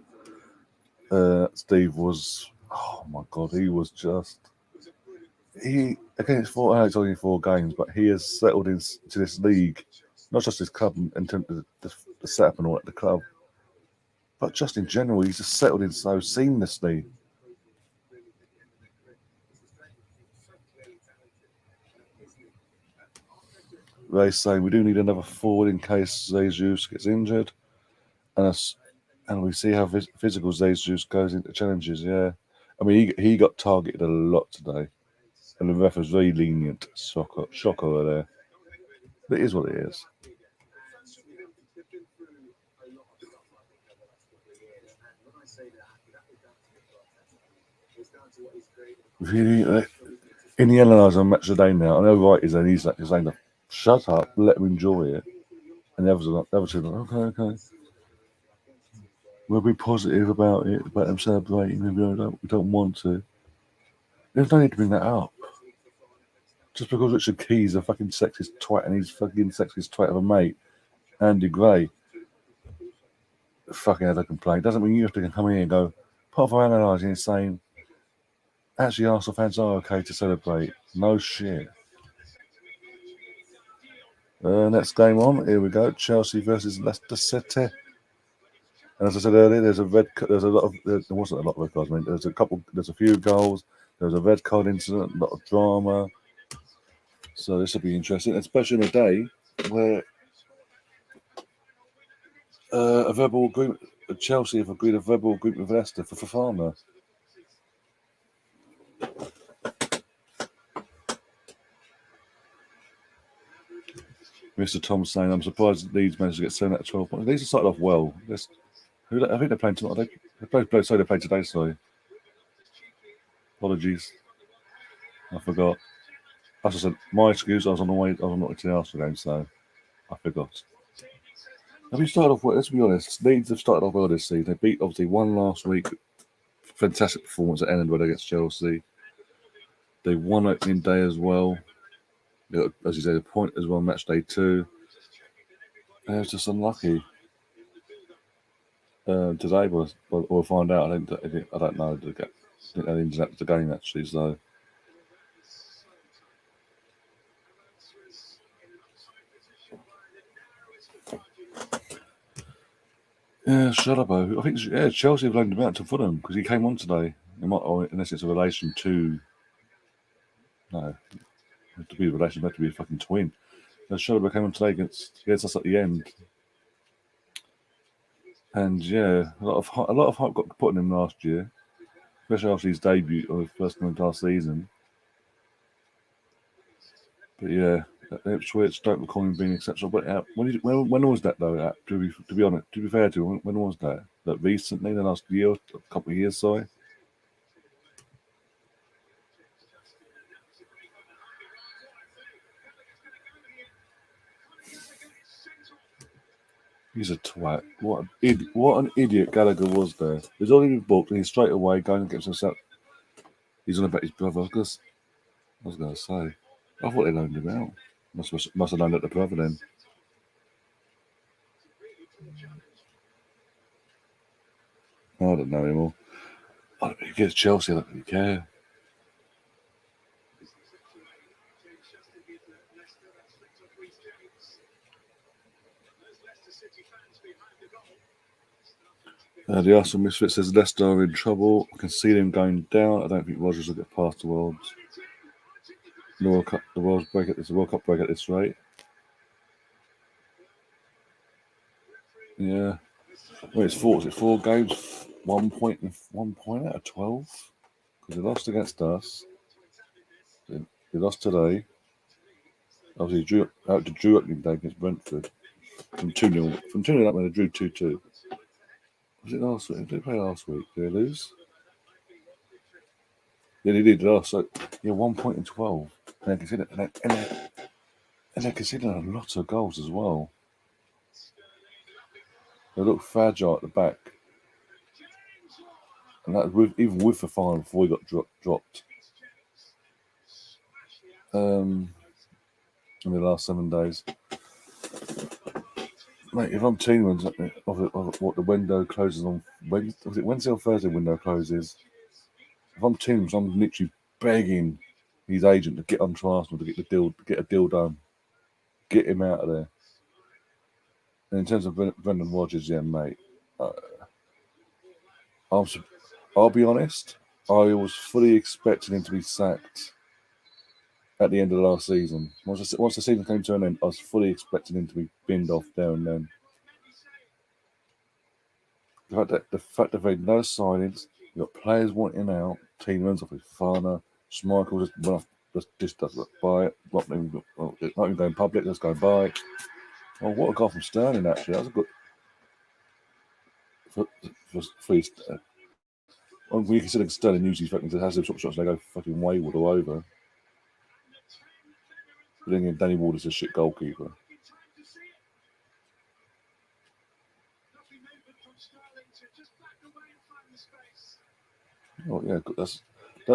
Steve was. Oh my God, he was just. It's only 4 games, but he has settled into this league, not just his club and the setup and all at the club, but just in general, he's just settled in so seamlessly. They're saying we do need another forward in case Jesus gets injured, and we see how physical Jesus goes into challenges. Yeah, I mean he got targeted a lot today, and the ref was very lenient. Shock over there. But it is what it is. Really, in the analyzer match today now, I know Wright is saying that shut up, let him enjoy it, and the other two like, okay. We'll be positive about it, about them celebrating. Maybe we don't want to. There's no need to bring that up. Just because Richard Key's a fucking sexist twat and he's fucking sexist twat of a mate, Andy Gray, fucking had a complaint, doesn't mean you have to come here and go, part of our analysing is saying, actually Arsenal fans are okay to celebrate. No shit. Next game on, here we go. Chelsea versus Leicester City. And as I said earlier, there wasn't a lot of red cards. I mean, there's a few goals. There was a red card incident, a lot of drama. So this will be interesting, especially on a day where a verbal agreement, Chelsea have agreed a verbal agreement with Leicester for Fofana. Mr. Tom saying, I'm surprised Leeds managed to get 7 out of 12 points. Leeds have started off well. I think they're playing tonight. They played today, sorry. Apologies. I forgot. As I said, my excuse, I was on the way, I was not to the Arsenal game, so I forgot. Have you started off well? Let's be honest, Leeds have started off well this season. They beat, obviously, won last week. Fantastic performance at Enfield against Chelsea. They won opening day as well. They got, as you say, a point as well, match day 2. And it was just unlucky today, but we'll find out. I don't know. I think they didn't the game actually, so. Yeah, Shalabo. I think Chelsea have loaned him out to Fulham because he came on today. Unless it's a relation to. No, to be a relation, it had to be a fucking twin. Shalabo came on today against us at the end. And yeah, a lot of hype got put on him last year, especially after his debut or his first game last season. But yeah, Ipswich don't recall him being exceptional. But when was that though? To be honest, to be fair to him, when was that? That recently, the last year, a couple of years, sorry. He's a twat. What an idiot Gallagher was there. He's already been booked and he's straight away going and gets himself. He's on about his brother. Because I was going to say, I thought they loaned him out. Must have loaned out the brother then. I don't know anymore. He gets Chelsea. I don't really care. The Arsenal Misfit says Leicester are in trouble. I can see them going down. I don't think Rodgers will get past the Worlds. The World Cup break at this rate. Yeah. Well, it's 4 games, 1 point out of 12. Because they lost against us. They lost today. Obviously, drew opening day against Brentford from 2-0. From 2-0 up when they drew 2-2. Was it last week? Did they play last week? Did they lose? Yeah, they did last. So, yeah, 1 point in 12. And they're conceding a lot of goals as well. They look fragile at the back. And that even with the final before he got dropped. In the last 7 days. Mate, if I'm Tielemans, of what the window closes on Wednesday, was it Wednesday or Thursday window closes? If I'm Tielemans, I'm literally begging his agent to get on to Arsenal to get a deal done. Get him out of there. And in terms of Brendan Rodgers, yeah, mate. I'll be honest. I was fully expecting him to be sacked at the end of the last season. Once the season came to an end, I was fully expecting him to be binned off there and then. The fact that they've no signings, you've got players wanting out, Tielemans off with Fana, Schmeichel just went off, just does by it, not even going public, just going by. Oh, what a goal from Sterling, actually. That was a good. For his, when you consider Sterling usually fucking has those top shots, they go fucking wayward all over. But then again, Danny Ward is a shit goalkeeper. Oh yeah, that's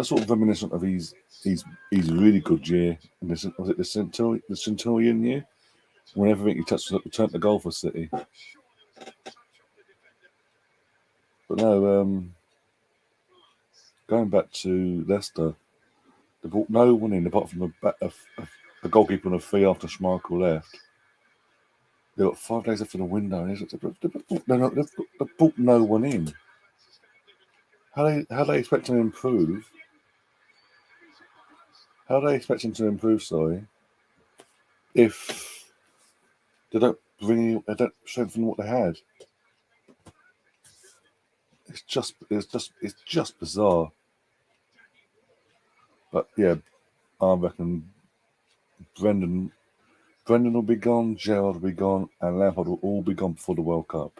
sort of reminiscent of his really good year. And was it the Centurion year? When everything he touched turned to goal for City. But no, going back to Leicester, they brought no one in apart from a goalkeeper and a fee after Schmeichel left. They've got 5 days after the window. They've brought no one in. How they expecting to improve? How are they expecting to improve? Sorry, if they don't strengthen what they had. It's just bizarre. But yeah, I reckon Brendan will be gone, Gerrard will be gone, and Lampard will all be gone before the World Cup.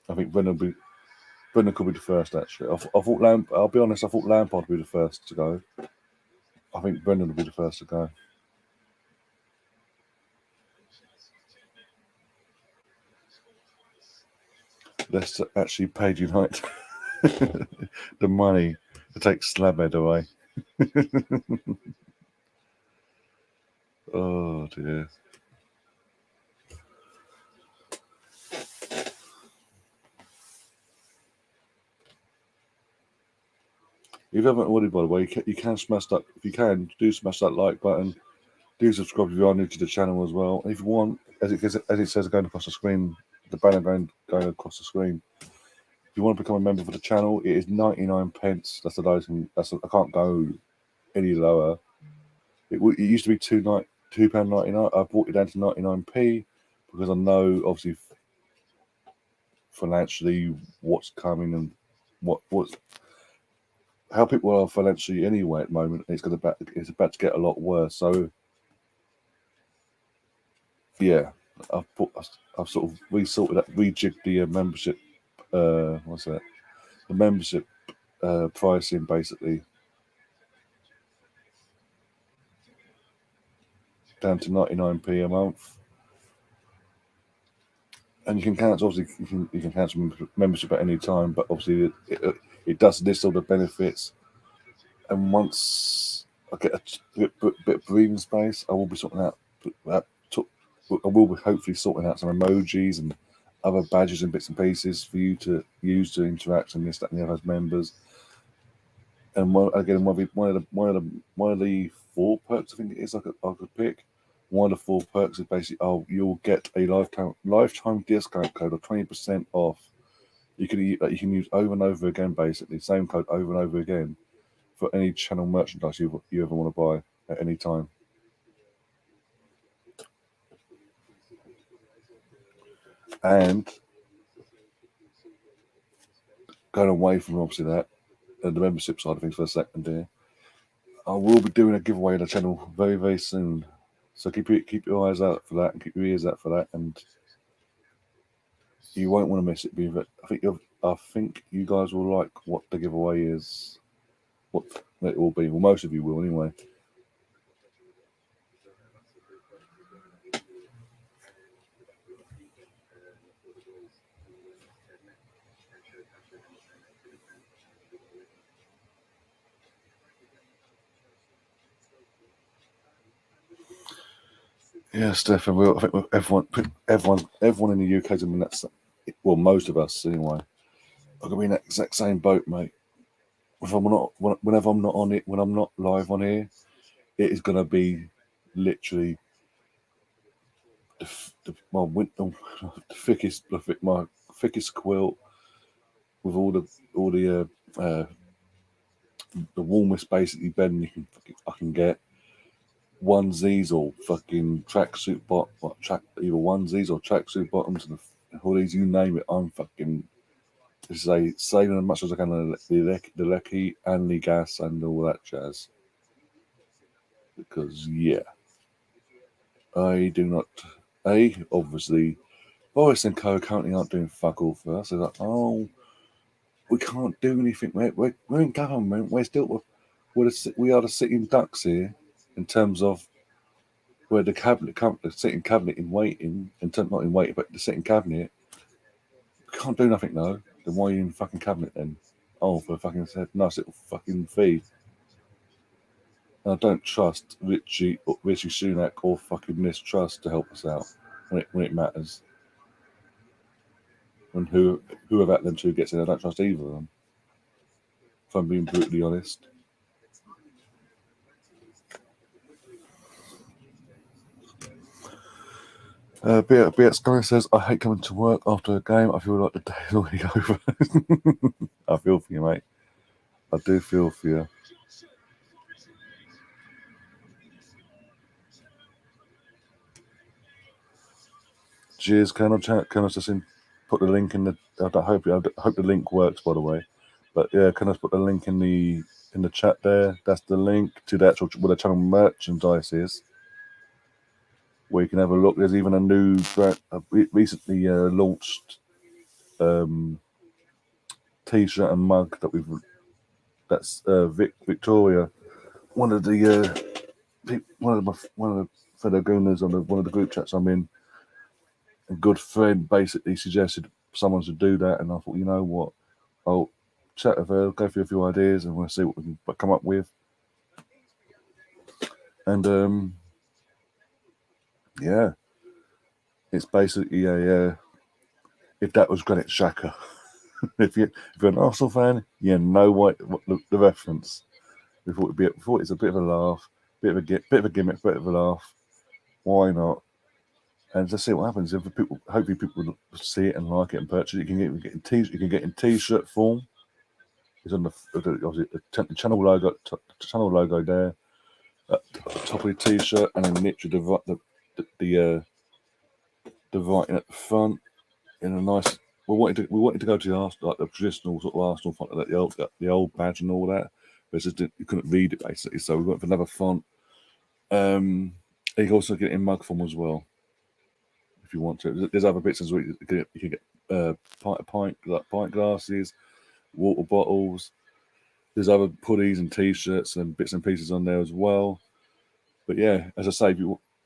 I think Brendan could be the first. Actually, I thought I'll be honest. I thought Lampard would be the first to go. I think Brendan will be the first to go. Let's actually pay Unite the money to take Slabhead away. Oh dear. If you haven't already, by the way, you can smash that. If you can, do smash that like button. Do subscribe if you are new to the channel as well. And if you want, as it says going across the screen, the banner going across the screen. If you want to become a member for the channel, it is 99 pence. That's the lowest. I can't go any lower. It used to be £2.99. I brought it down to 99p because I know obviously financially what's coming and what's how people are financially anyway at the moment. It's about to get a lot worse. So yeah, I've sort of rejigged the membership. What's that? The membership pricing basically down to 99p a month, and you can cancel. Obviously, you can cancel membership at any time, but obviously it does list all the benefits. And once I get a bit of breathing space, I will be sorting out that. I will be hopefully sorting out some emojis and other badges and bits and pieces for you to use to interact and this, that, and the other as members. And one of the 4 perks I think it is I could pick. One of the 4 perks is basically you'll get a lifetime discount code of 20% off. You can use over and over again, basically same code over and over again for any channel merchandise you ever want to buy at any time. And going away from obviously that and the membership side of things for a second here, I will be doing a giveaway on the channel very, very soon. So keep your eyes out for that and keep your ears out for that, and you won't want to miss it. I think you guys will like what the giveaway is. What it will be. Well, most of you will anyway. Yeah, Stefan. I think everyone in the UK is in that. Well, most of us anyway. I'm gonna be in that exact same boat, mate. Whenever I'm not on it, when I'm not live on here, it is gonna be literally my thickest quilt with all the warmest basically bedding I can get. Onesies or fucking tracksuit either onesies or tracksuit bottoms and hoodies, you name it. I'm fucking saving as much as I can on the lecky and the gas and all that jazz. Because yeah, I do not. Obviously, Boris and Co currently aren't doing fuck all for us. They're like, oh, we can't do anything. We're in government. We are the sitting ducks here in terms of where the sitting cabinet in waiting, not in waiting, but the sitting cabinet can't do nothing though. Then why are you in fucking cabinet then? Oh, for a fucking nice little fucking fee. And I don't trust Richie Sunak or fucking Miss Trust to help us out when it matters. And whoever them two gets in, I don't trust either of them. If I'm being brutally honest. Be Sky says, I hate coming to work after a game. I feel like the day is already over. I feel for you, mate. I do feel for you. Cheers, Colonel. Colonel's just put the link in the. I hope the link works, by the way. But yeah, Colonel's put the link in the chat there. That's the link to the actual where the channel merchandise is, where you can have a look. There's even a new recently launched T-shirt and mug that's Victoria one of the one of the fellow gooners on one of the group chats I'm in, a good friend basically suggested someone should do that, and I thought, you know what, I'll chat with her, go through a few ideas, and we'll see what we can come up with. And yeah, it's basically a if that was Granit Xhaka. if you're an Arsenal fan, you know what the reference. We thought it's a bit of a laugh, bit of a gimmick, bit of a laugh. Why not? And just see what happens. If people, hopefully, people will see it and like it and purchase it. You can get in t-shirt form. It's on obviously the channel logo there at the top of the t-shirt, and then literally the writing at the front in a nice. We wanted to go to the Arsenal, like the traditional sort of Arsenal font, like the old badge and all that. But it's just you couldn't read it basically, so we went for another font. You can also get it in mug form as well if you want to. There's other bits as well. You can get pint glasses, water bottles. There's other pulleys and t-shirts and bits and pieces on there as well. But yeah, as I say,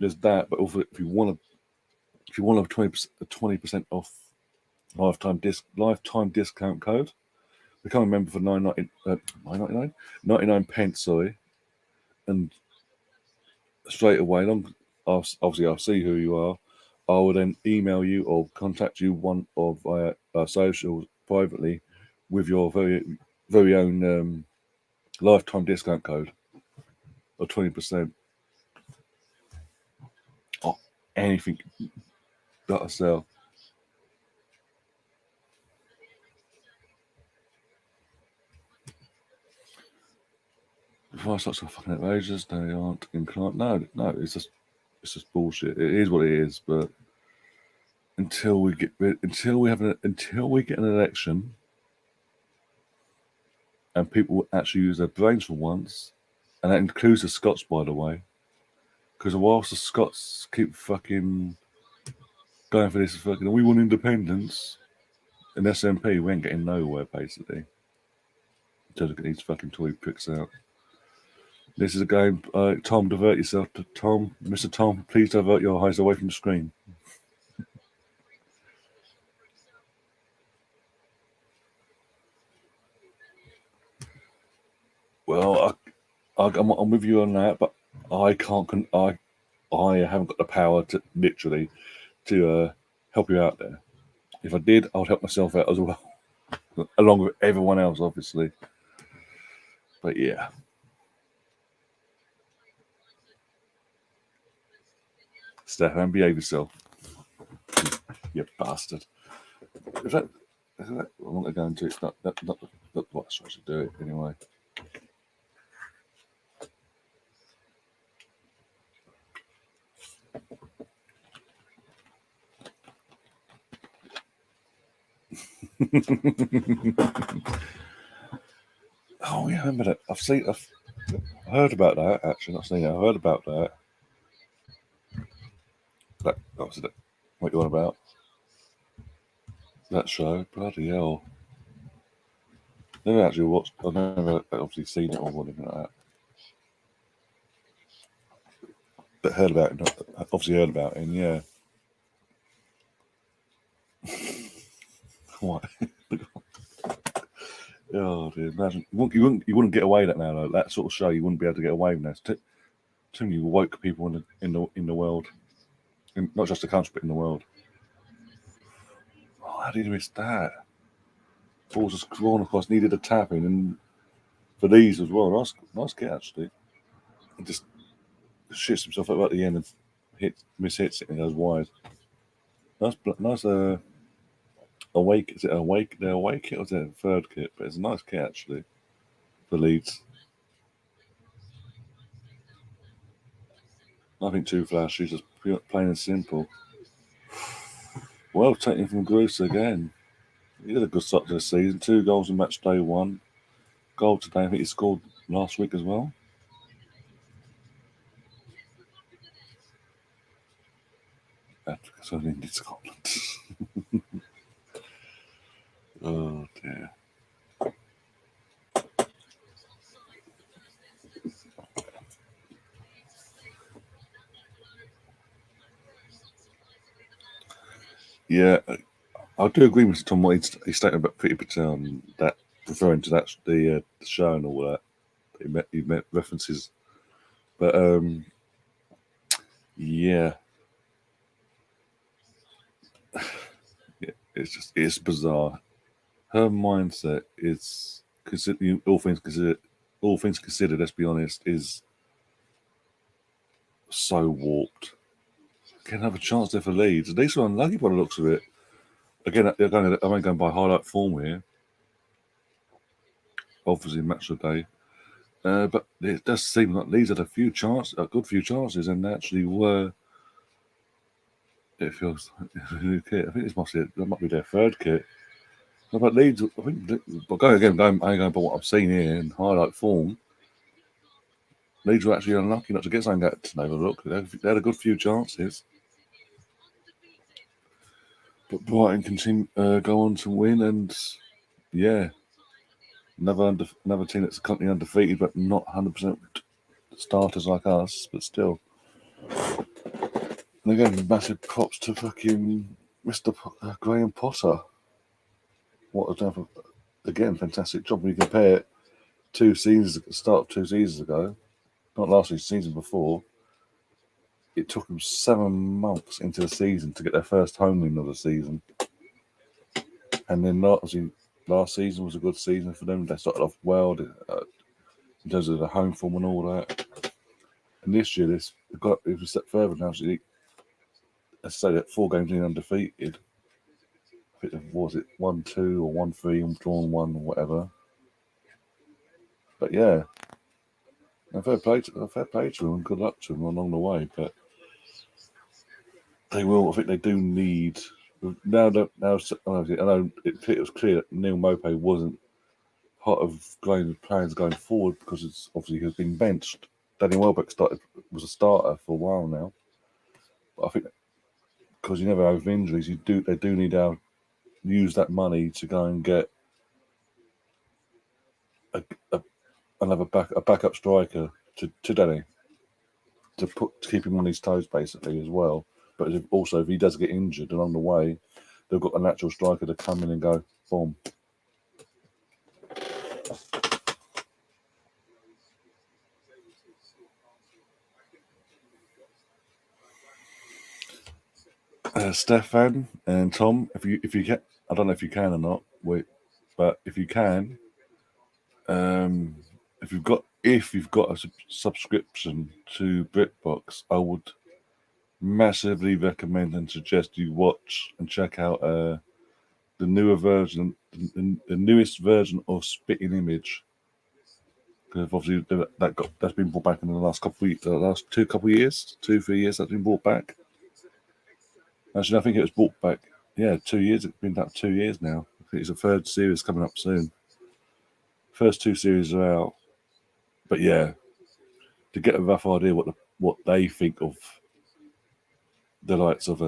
there's that. But also, if you want a 20% off lifetime discount code, become a member for 99 pence. Sorry, and straight away, obviously I'll see who you are. I will then email you or contact you one of our socials privately with your very own lifetime discount code of 20% off anything that I sell. If I start fucking outrageous, they aren't inclined. No, it's just bullshit. It is what it is. But until we get an election, and people actually use their brains for once, and that includes the Scots, by the way, because whilst the Scots keep fucking going for this fucking, we want independence, in SNP we ain't getting nowhere basically. Until they get these fucking Tory pricks out. This is a game. Tom, divert yourself. Tom, Mr. Tom, please divert your eyes away from the screen. Well, I'm with you on that, but I can't. I haven't got the power to literally to help you out there. If I did, I would help myself out as well, along with everyone else, obviously. But yeah, Stefan, behave yourself, you bastard. Is that I'm not going to go into it. Not what I supposed to do it anyway. Oh yeah, I remember that. I've heard about that actually. Not seen it. I heard about that. That was it. What you on about? That show, bloody hell. Never actually watched. I've never obviously seen it or anything like that. But heard about it. Obviously heard about it. And yeah. What? Oh dear! Imagine you wouldn't get away with that now. Though. That sort of show, you wouldn't be able to get away with that. Too many woke people in the world, not just the country but in the world. Oh, how did you miss that? Balls was crawling across, needed a tapping, and for these as well. Nice kid actually. He just shits himself up at the end and mishits it and goes wide. Nice. Awake. Is it awake? The awake kit or is it a third kit? But it's a nice kit actually for Leeds. Nothing too flashy, just plain and simple. Well taken from Bruce again. He did a good start to the season. 2 goals in match day 1. Goal today. I think he scored last week as well. Africa's only in Scotland. Oh dear. Yeah, I do agree with Tom what he's stated about Peter Patel and that, referring to that the show and all that. He met references, but yeah, it's bizarre. Her mindset is, all things considered, let's be honest, is so warped. Can have a chance there for Leeds. Leeds are unlucky by the looks of it. Again, I'm only going by highlight form here. Obviously, match of the day. But it does seem like Leeds had a good few chances, and actually were. It feels. I think that might be their third kit. But Leeds, I think. But going by what I've seen here in highlight form, Leeds were actually unlucky not to get something at Nova Look. They had a good few chances. But Brighton continue go on to win, and yeah, another team that's currently undefeated, but not 100% starters like us, but still. And again, massive props to fucking Mr. Graham Potter. What a again, fantastic job when you compare it start of 2 seasons ago, not last season before. It took them 7 months into the season to get their first home win of the season. And then obviously last season was a good season for them. They started off well in terms of the home form and all that. And this year, if we step further now, let's say that 4 games in undefeated. I think was it 1-2 or 1-3 and drawn 1 or whatever. But yeah, fair play to them and good luck to them along the way. But they will. I think they do need now. I know it was clear that Neil Maupay wasn't part of Graham's plans going forward because it's obviously he has been benched. Danny Welbeck was a starter for a while now, but I think because you never have injuries, they do need to use that money to go and get another backup striker to Danny to keep him on his toes basically as well. But also if he does get injured along the way, they've got a natural striker to come in and go boom. Stefan and Tom, if you can, I don't know if you can or not. But if you can, if you've got a subscription to BritBox, I would massively recommend and suggest you watch and check out the newer version, the newest version of Spitting Image. Because obviously that's been brought back in the last couple of 2-3 years. That's been brought back. Actually, I think it was brought back. Yeah, 2 years. It's been about 2 years now. I think it's a third series coming up soon. First 2 series are out, but yeah, to get a rough idea what they think of the likes of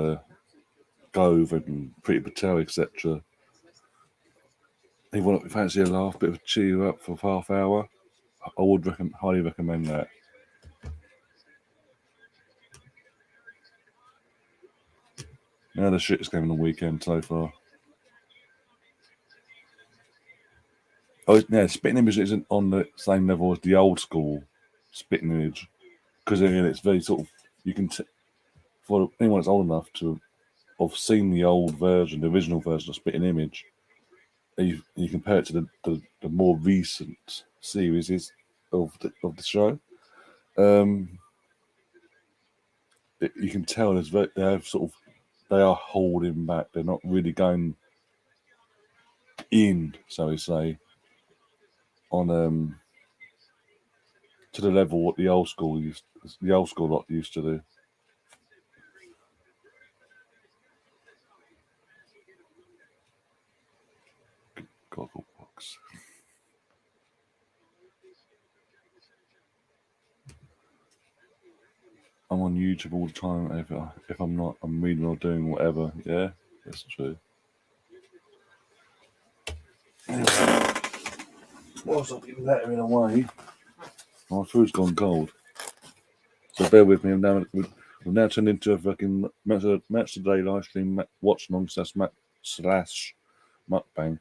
Gove and Pretty Patel, etc. If you want to fancy a laugh, bit of a cheer you up for half hour, I would highly recommend that. Now the shit's going on the weekend so far. Oh yeah, Spitting Image isn't on the same level as the old school Spitting Image because again, it's very sort of you can for anyone that's old enough to have seen the old version, the original version of Spitting Image. You compare it to the more recent series of the show. You can tell they are holding back. They're not really going in, so we say, on to the level what the old school lot used to do. Gogglebox. I'm on YouTube all the time. If I'm not, I'm reading or doing whatever. Yeah, that's true. Whilst I've been lettering away, my food's gone cold. So bear with me. I'm now We've now turned into a fucking match today live stream, Watchalong slash mukbang.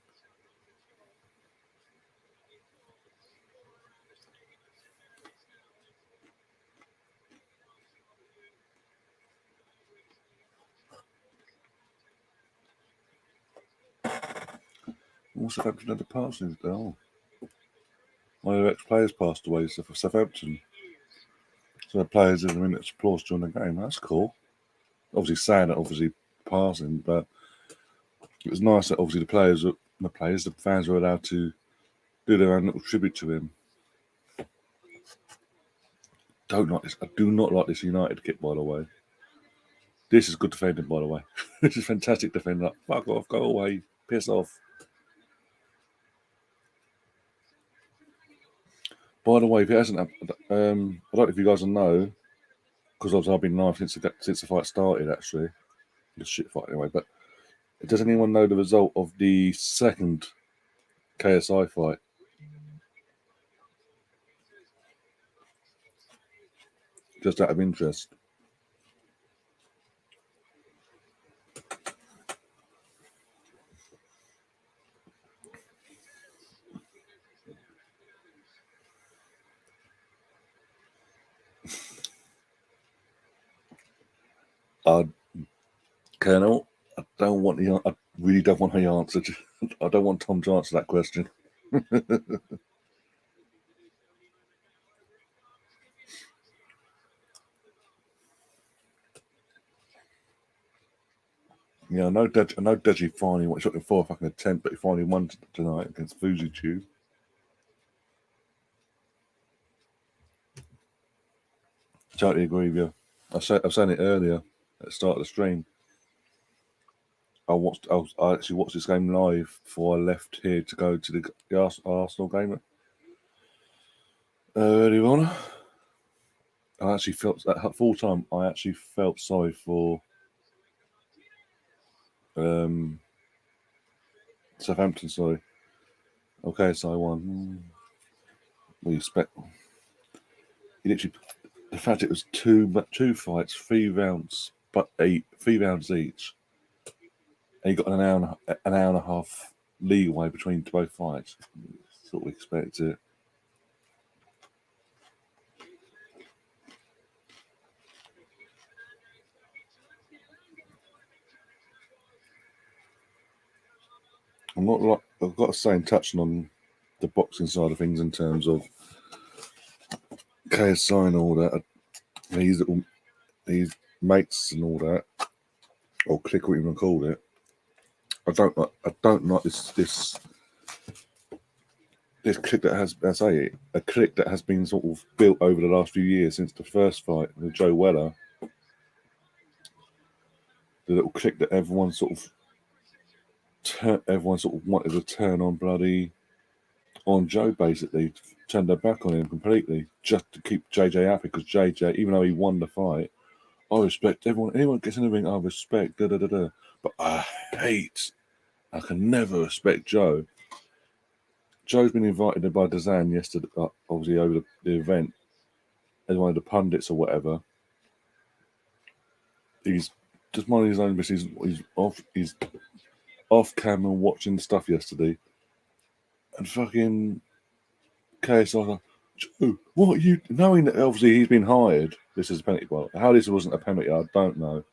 Also, Southampton had a passing. Oh, one of their ex-players passed away for Southampton. So the players in a minute's applause during the game. That's cool. Obviously sad that obviously passing, but it was nice that obviously the fans were allowed to do their own little tribute to him. Don't like this. I do not like this United kit, by the way. This is good defending, by the way. This is fantastic defending. Like, fuck off, go away, piss off. By the way, if it hasn't, I don't know if you guys will know, because obviously I've been live since the fight started, actually. The shit fight anyway, but does anyone know the result of the second KSI fight? Just out of interest. Colonel, I really don't want the answer. I don't want Tom to answer that question. Yeah, I know Deji finally shot him for a fucking attempt, but he finally won tonight against Fujitsu. Totally agree with you. I was saying it earlier at the start of the stream. I actually watched this game live before I left here to go to the Arsenal game earlier on. I actually felt at full time. I actually felt sorry for Southampton. Sorry. Okay, so I won. What do you expect? He literally, the fact it was two fights, 3 rounds, but 3 rounds each. And he got an hour and a half leeway between both fights. Sort of expected. I've got to say, in touching on the boxing side of things in terms of KSI and all that, these mates and all that, or click what you want to call it. I don't like this click that has been sort of built over the last few years since the first fight with Joe Weller. The little click that everyone sort of wanted to turn on Joe, basically turned their back on him completely just to keep JJ happy, because JJ, even though he won the fight, I respect everyone. Anyone gets in the ring, I respect. But I can never respect Joe. Joe's been invited by Dazan yesterday, obviously over the event, as one of the pundits or whatever. He's just minding his own business. He's off camera watching stuff yesterday, and fucking KSI like, Joe, what are you knowing that obviously he's been hired? This is a penalty ball. How this wasn't a penalty, I don't know.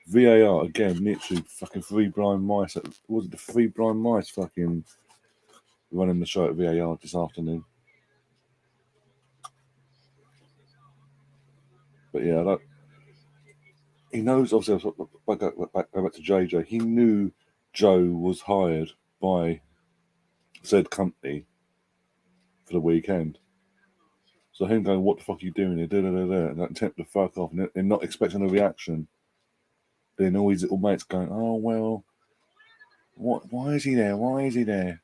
VAR again, literally fucking 3 blind mice. Was it the 3 blind mice fucking running the show at VAR this afternoon? But yeah, he knows, obviously, back to JJ, he knew Joe was hired by said company for the weekend. So him going, what the fuck are you doing here? And that attempt to fuck off and not expecting a reaction. Then all his little mates going, oh, well, why is he there? Why is he there?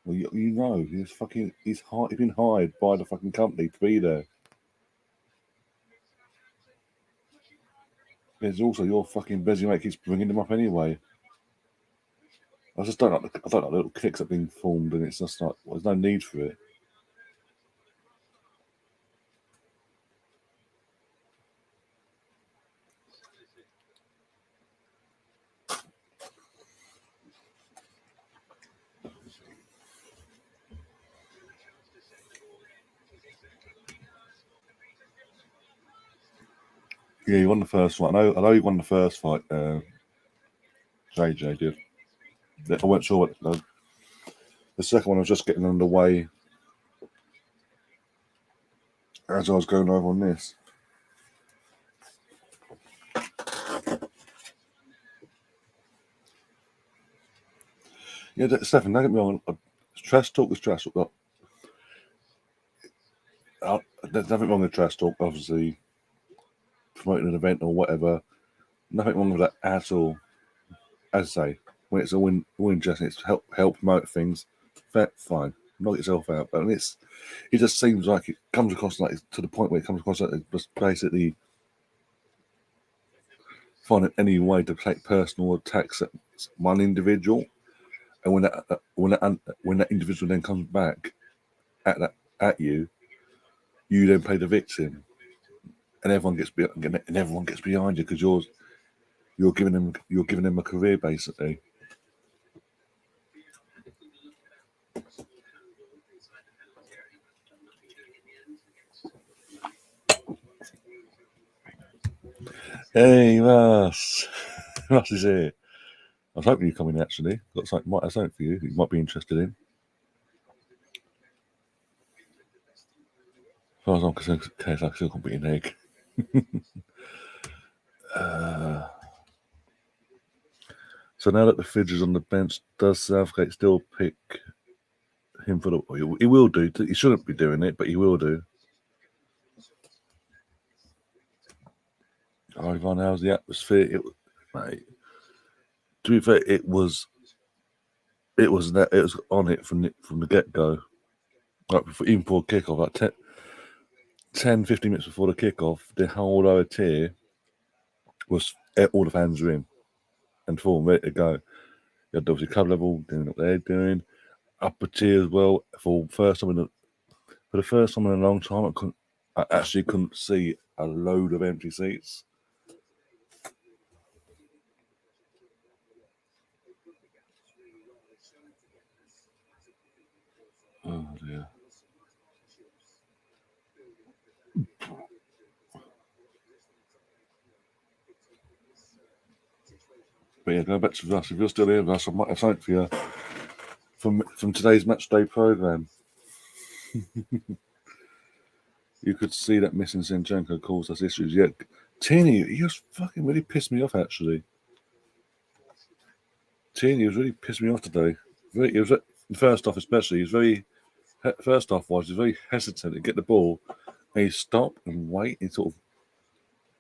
Well, you know, he's been hired by the fucking company to be there. There's also your fucking busy mate keeps bringing them up anyway. I just don't like the little kicks that have been formed, and it's just like, well, there's no need for it. Yeah, he won the first fight. I know he won the first fight. JJ did. I weren't sure what the second one was just getting underway as I was going over on this. Yeah, Stefan, don't get me wrong. Trash talk is trash talk. There's nothing wrong with trash talk, obviously, promoting an event or whatever. Nothing wrong with that at all. As I say, when it's a win gesture, it's help promote things. Fine, knock yourself out. But it just seems like it comes across like to the point where it comes across like it's just basically finding any way to take personal attacks at one individual, and when that individual then comes back at you, you then play the victim, and everyone gets behind you because you're giving them a career basically. Hey, Russ. Russ is here. I was hoping you'd come in actually. Might have something for you might be interested in. As far as I'm concerned, I still can't beat an egg. So now that the Fidge is on the bench, does Southgate still pick him for the? He will do. He shouldn't be doing it, but he will do. Ivan, how's the atmosphere? Mate, to be fair, it was on it from the get go. Like even before kickoff, like 10, 15 minutes before the kickoff, the whole lower tier was all the fans were in and full ready to go. You had obviously club level doing what they're doing, upper tier as well. For the first time in a long time, I actually couldn't see a load of empty seats. Oh dear. But yeah, going back to Russ, if you're still here, Russ, I might have something for you from today's match day programme. You could see that missing Zinchenko caused us issues. Yeah, Tierney, he was fucking really pissed me off actually. Tierney was really pissed me off today. First off, especially, he was very hesitant to get the ball, and he stopped and wait and sort of.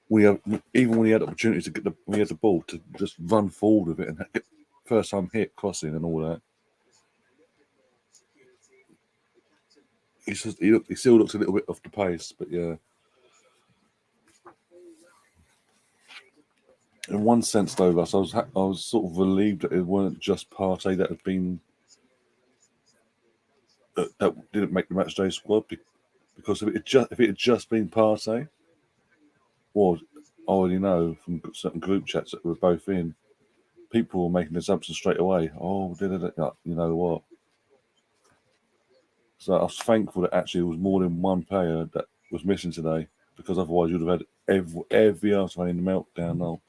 Even when he had opportunities to when he had the ball to just run forward with it and get first time hit crossing and all that. He still looks a little bit off the pace, but yeah. In one sense, though, Russ, I was sort of relieved that it weren't just Partey that had been that didn't make the matchday squad because if it had just been Partey, or I already know from certain group chats that we're both in, people were making assumptions straight away. Oh, you know what? So I was thankful that actually it was more than one player that was missing today, because otherwise you'd have had every Arsenal in the meltdown. Oh,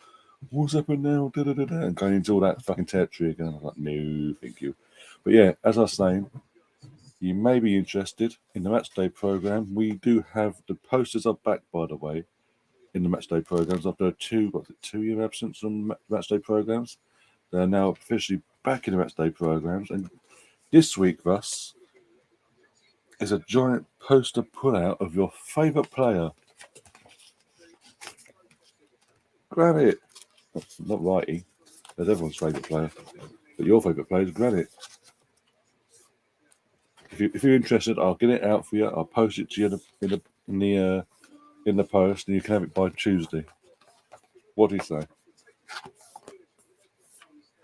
what's happened now? And going into all that fucking territory again. I was like, no, thank you. But yeah, as I was saying, you may be interested in the matchday program. We do have the posters are back, by the way, in the matchday programs after a 2-year absence from matchday programs. They're now officially back in the matchday programs, and this week, Russ, is a giant poster pull-out of your favourite player. Granite. Not Righty. That's everyone's favourite player. But your favourite player is Granite. If you're interested, I'll get it out for you. I'll post it to you in the post, and you can have it by Tuesday. What do you say?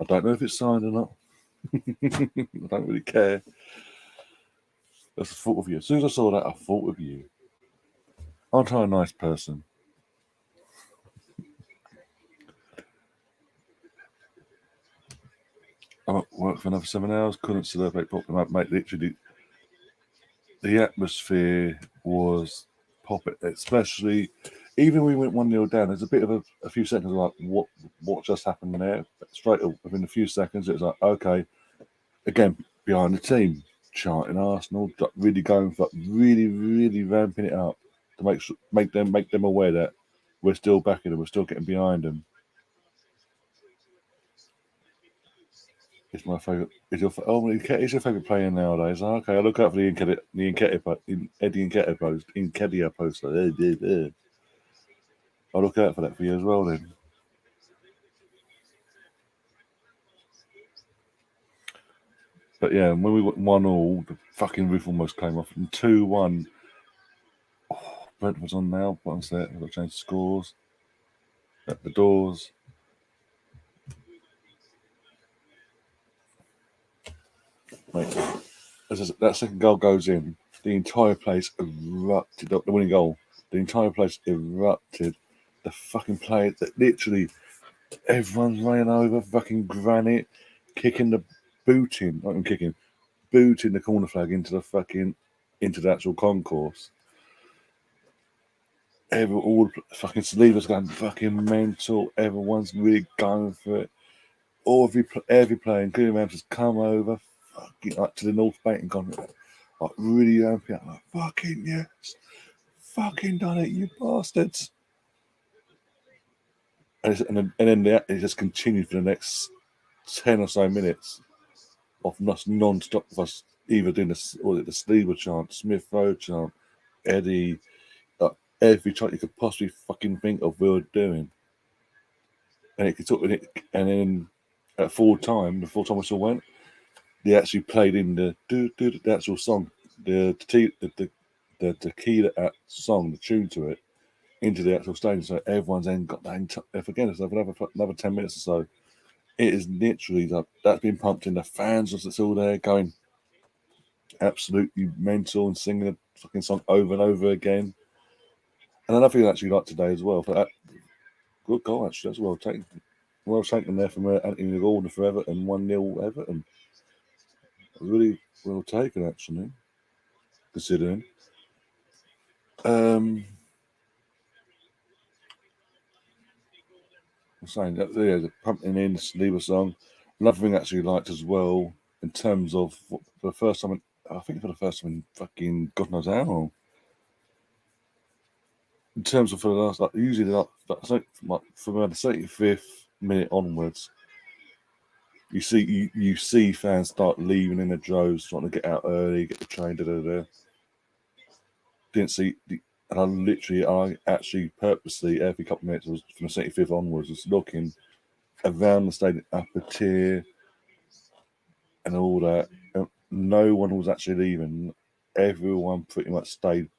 I don't know if it's signed or not. I don't really care. That's a thought of you. As soon as I saw that, I thought of you. Aren't I a nice person? I'm at work for another 7 hours. Couldn't celebrate properly, mate. Literally, the atmosphere was popping. Especially, even when we went 1-0 down, there's a bit of a few seconds like what just happened there. Straight up, within a few seconds, it was like, okay, again behind the team, chanting Arsenal, really going for, really ramping it up to make them aware that we're still backing them, we're still getting behind them. It's my favourite. Is your favourite player nowadays? Oh, okay, I look out for the Eddie Nketiah poster. I'll look out for that for you as well then. But yeah, when we went 1-1, the fucking roof almost came off. And 2-1, Brentford's on now. What's that? I've got to change the scores. At the doors. Mate, as that second goal goes in, the entire place erupted. The winning goal. The entire place erupted. The fucking players, literally, everyone's running over fucking granite, kicking the booting the corner flag into the actual concourse. All the fucking Saliba's going fucking mental. Everyone's really going for it. Every player, including them, has come over fucking like to the North Bank and gone like really ramping up. Like, fucking yes, fucking done it, you bastards. And then it just continued for the next 10 or so minutes of non-stop of us either doing the Saliba chant, Smith Rowe chant, Eddie, every chant you could possibly fucking think of we were doing. And it could talk, and then at full time, the full time whistle went, they actually played in the actual song, the key that song, the tune to it, into the actual stadium. So everyone's then got that. Again, it's another 10 minutes or so. It is literally that's been pumped in. The fans are still there going absolutely mental and singing the fucking song over and over again. And another thing I actually like today as well, for that good goal actually, that's well taken. Well taken there from Anthony Gordon for Everton, 1-0 Everton. Really well taken actually, considering. I'm saying that the pumping in the Saliba song. Another thing I actually liked as well in terms of for the first time, I think for the first time in fucking God knows how. In terms of for the last, like usually from around the 75th minute onwards, you see fans start leaving in the droves, trying to get out early, get the train. Didn't see, and I actually purposely every couple of minutes was from the 75th onwards, was looking around the stadium, up a tier, and all that. And no one was actually leaving. Everyone pretty much stayed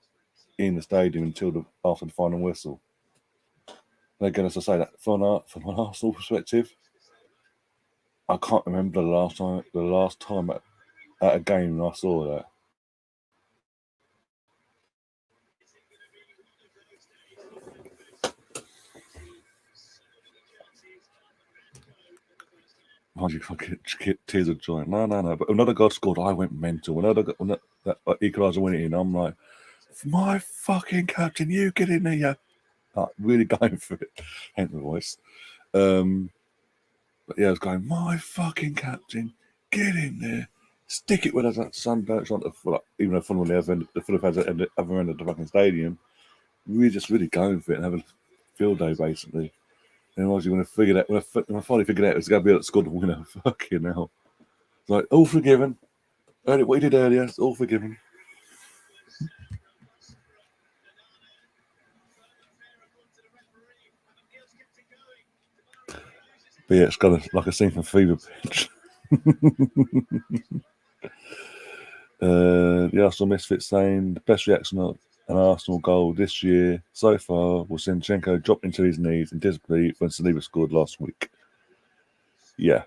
in the stadium until after the final whistle. And again, as I say, that from an Arsenal perspective, I can't remember the last time at a game I saw that. Oh, you fucking tears of joy. No. But another God scored. I went mental. When that equaliser went in, I'm like, my fucking captain, you get in there, yeah. Like, really going for it. Hence the voice. But yeah, I was going, my fucking captain, get in there. Stick it with us at Sunday. Even though Fulham on the Fulham fans at the other end of the fucking stadium, we're just really going for it and having a field day, basically. And obviously, when I finally figured out it was going to be able to score the winner, fucking hell. It's like, all forgiven. What you did earlier, it's all forgiven. But yeah, it's kind of like a scene from Fever Pitch. The Arsenal Misfits saying the best reaction of an Arsenal goal this year so far was Zinchenko dropping to his knees in disbelief when Saliba scored last week. Yeah.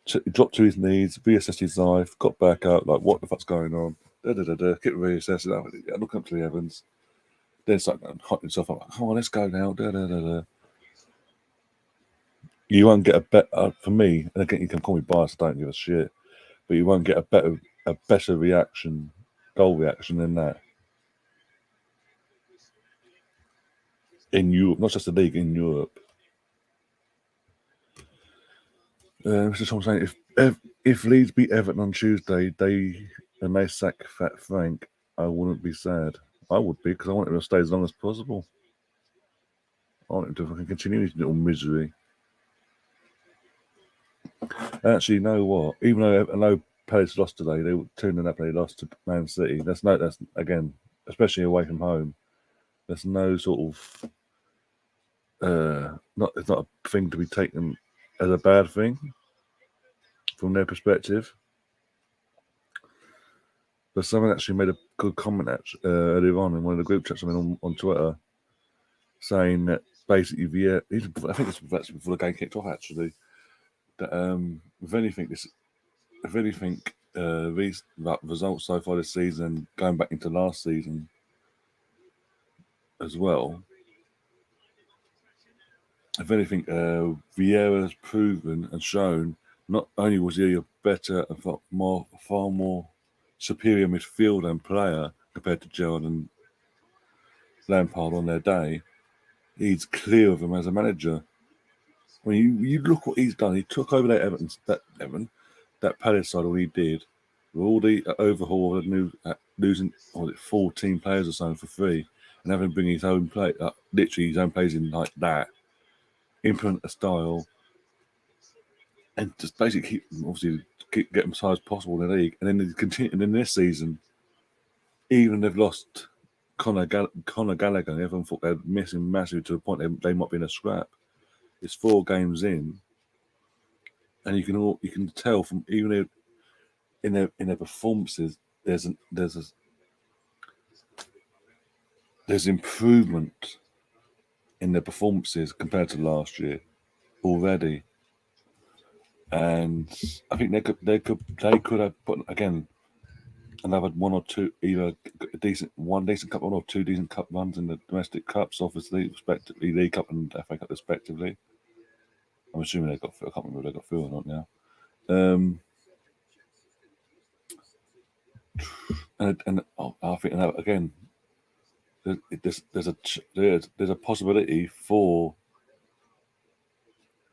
He dropped to his knees, reassessed his life, got back up, like, what the fuck's going on? Kept reassessing. I look up to the heavens. Then start hyping himself up, like, come on, let's go now. You won't get a bet for me, and again, you can call me biased, I don't give a shit, but you won't get a better goal reaction than that. in Europe, not just the league, in Europe. Mr. Tom saying if Leeds beat Everton on Tuesday, and they sack Fat Frank, I wouldn't be sad. I would be, because I want him to stay as long as possible. I want him to fucking continue his little misery. Actually, you know what? Even though I know Palace lost today, they were 2-0 up. They lost to Man City. That's again, especially away from home. There's no sort of it's not a thing to be taken as a bad thing from their perspective. But someone actually made a good comment earlier on in one of the group chats on Twitter, saying that basically I think it's actually before the game kicked off actually, that if anything these results so far this season, going back into last season as well, if anything, Vieira's proven and shown not only was he a better and far more superior midfielder and player compared to Gerrard and Lampard on their day, he's clear of him as a manager. When you look what he's done, he took over that Palace side. All he did with all the overhaul of losing 14 players or something for free, and having to bring his own play, literally his own players in like that, implement a style, and just basically keep get them as high as possible in the league. And then they continue. And in this season, even they've lost Conor Gallagher, and everyone thought they're missing massively to the point they might be in a scrap. It's 4 games in, and you can tell from even in their performances, there's improvement in their performances compared to last year already. And I think they could have put again another one or two, either one decent cup run or 2 decent cup runs in the domestic cups, obviously, respectively, League Cup and FA Cup respectively. I'm assuming I can't remember if they got through or not now. And I think again, there's a possibility for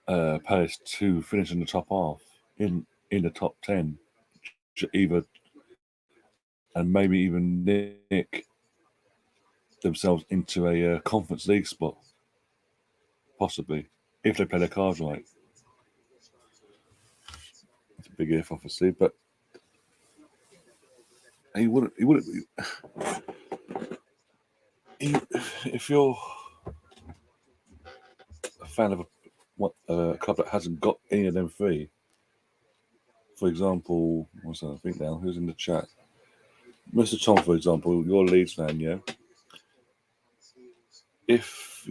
Palace to finish in the top half, in the top 10, either, and maybe even nick themselves into a Conference League spot, possibly, if they play their cards right. It's a big if, obviously, but he wouldn't. If you're a fan of a club that hasn't got any of them 3, for example, what's that? I think now, who's in the chat? Mr. Tom, for example, you're a Leeds fan, yeah? If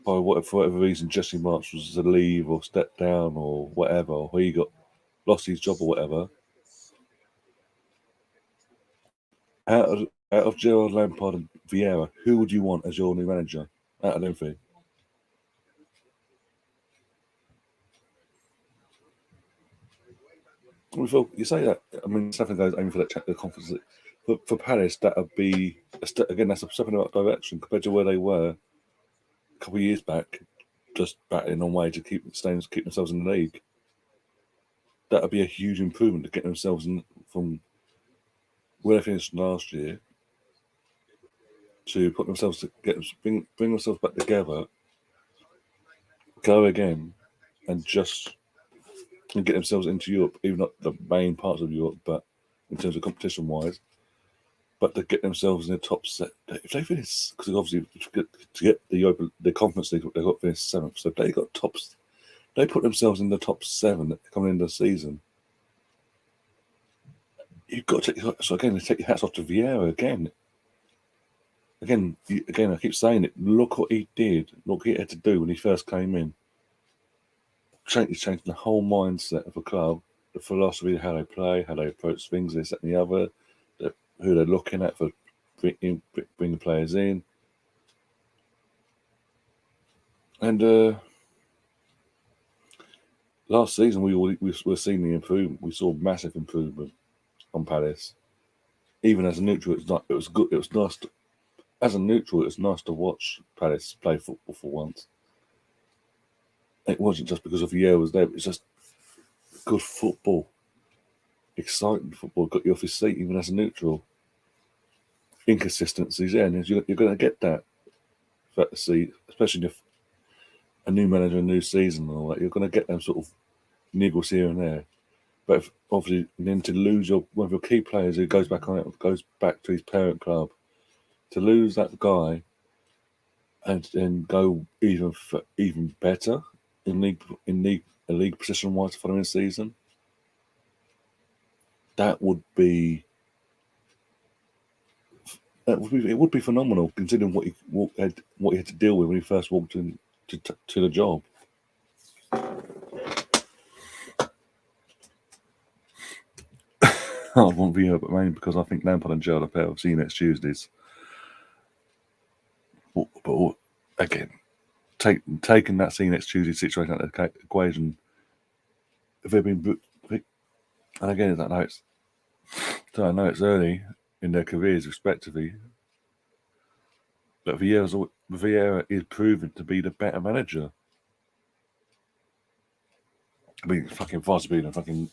for whatever reason Jesse March was to leave or step down or whatever, or he lost his job or whatever, out of Gerrard, Lampard and Vieira, who would you want as your new manager out of them 3? You say that, I mean, Stephen goes aiming for the Conference League. For Palace, that would be again, that's a step in the right direction compared to where they were a couple of years back, just battling on way to keep themselves in the league. That would be a huge improvement to get themselves from where they finished last year to put themselves to bring themselves back together, go again, and get themselves into Europe, even not the main parts of Europe, but in terms of competition wise. But to get themselves in the top set, if they finish, because obviously to get the Conference League, they've got to finish 7th. So if they got they put themselves in the top 7 coming into the season. You've got to take your hats off to Vieira again. Again, I keep saying it. Look what he did. Look what he had to do when he first came in. He changed the whole mindset of the club, the philosophy, how they play, how they approach things, this, that, and the other, who they're looking at for bringing players in. And last season, we were seeing the improvement. We saw massive improvement on Palace. Even as a neutral, it was good. It was nice as a neutral, it's nice to watch Palace play football for once. It wasn't just because of Vieira was there, but it's just good football, exciting football, got you off his seat even as a neutral. Inconsistencies, yeah, and you're going to get that throughout the season, especially if a new manager, a new season, and all that. You're going to get them sort of niggles here and there. But if, obviously, then to lose one of your key players who goes back on it, goes back to his parent club, to lose that guy and then go even better in league position wise the following season, it would be phenomenal considering what he had to deal with when he first walked in to the job. I want Vieira, but mainly because I think Lampard and Gerrard are pair of see you next Tuesdays. But again, taking that see next Tuesday situation out of the equation, if they've been booked, and again, I know it's early in their careers respectively, but Vieira is proven to be the better manager. I mean, fucking far to be than fucking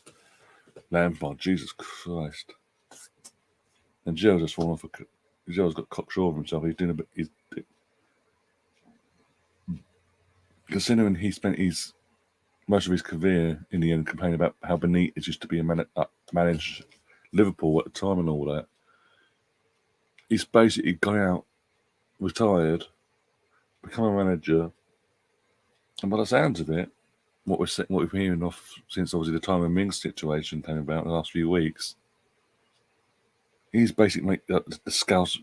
Lampard, Jesus Christ. And Gerrard's just fallen off. Gerrard's got cocksure of himself. He's doing a bit. Considering he spent most of his career in the end complaining about how Benitez used to be manage Liverpool at the time and all that. He's basically gone out, retired, become a manager, and by the sounds of it, what we've been hearing off since obviously the Tyrone Mings situation came about in the last few weeks, he's basically the Scouse,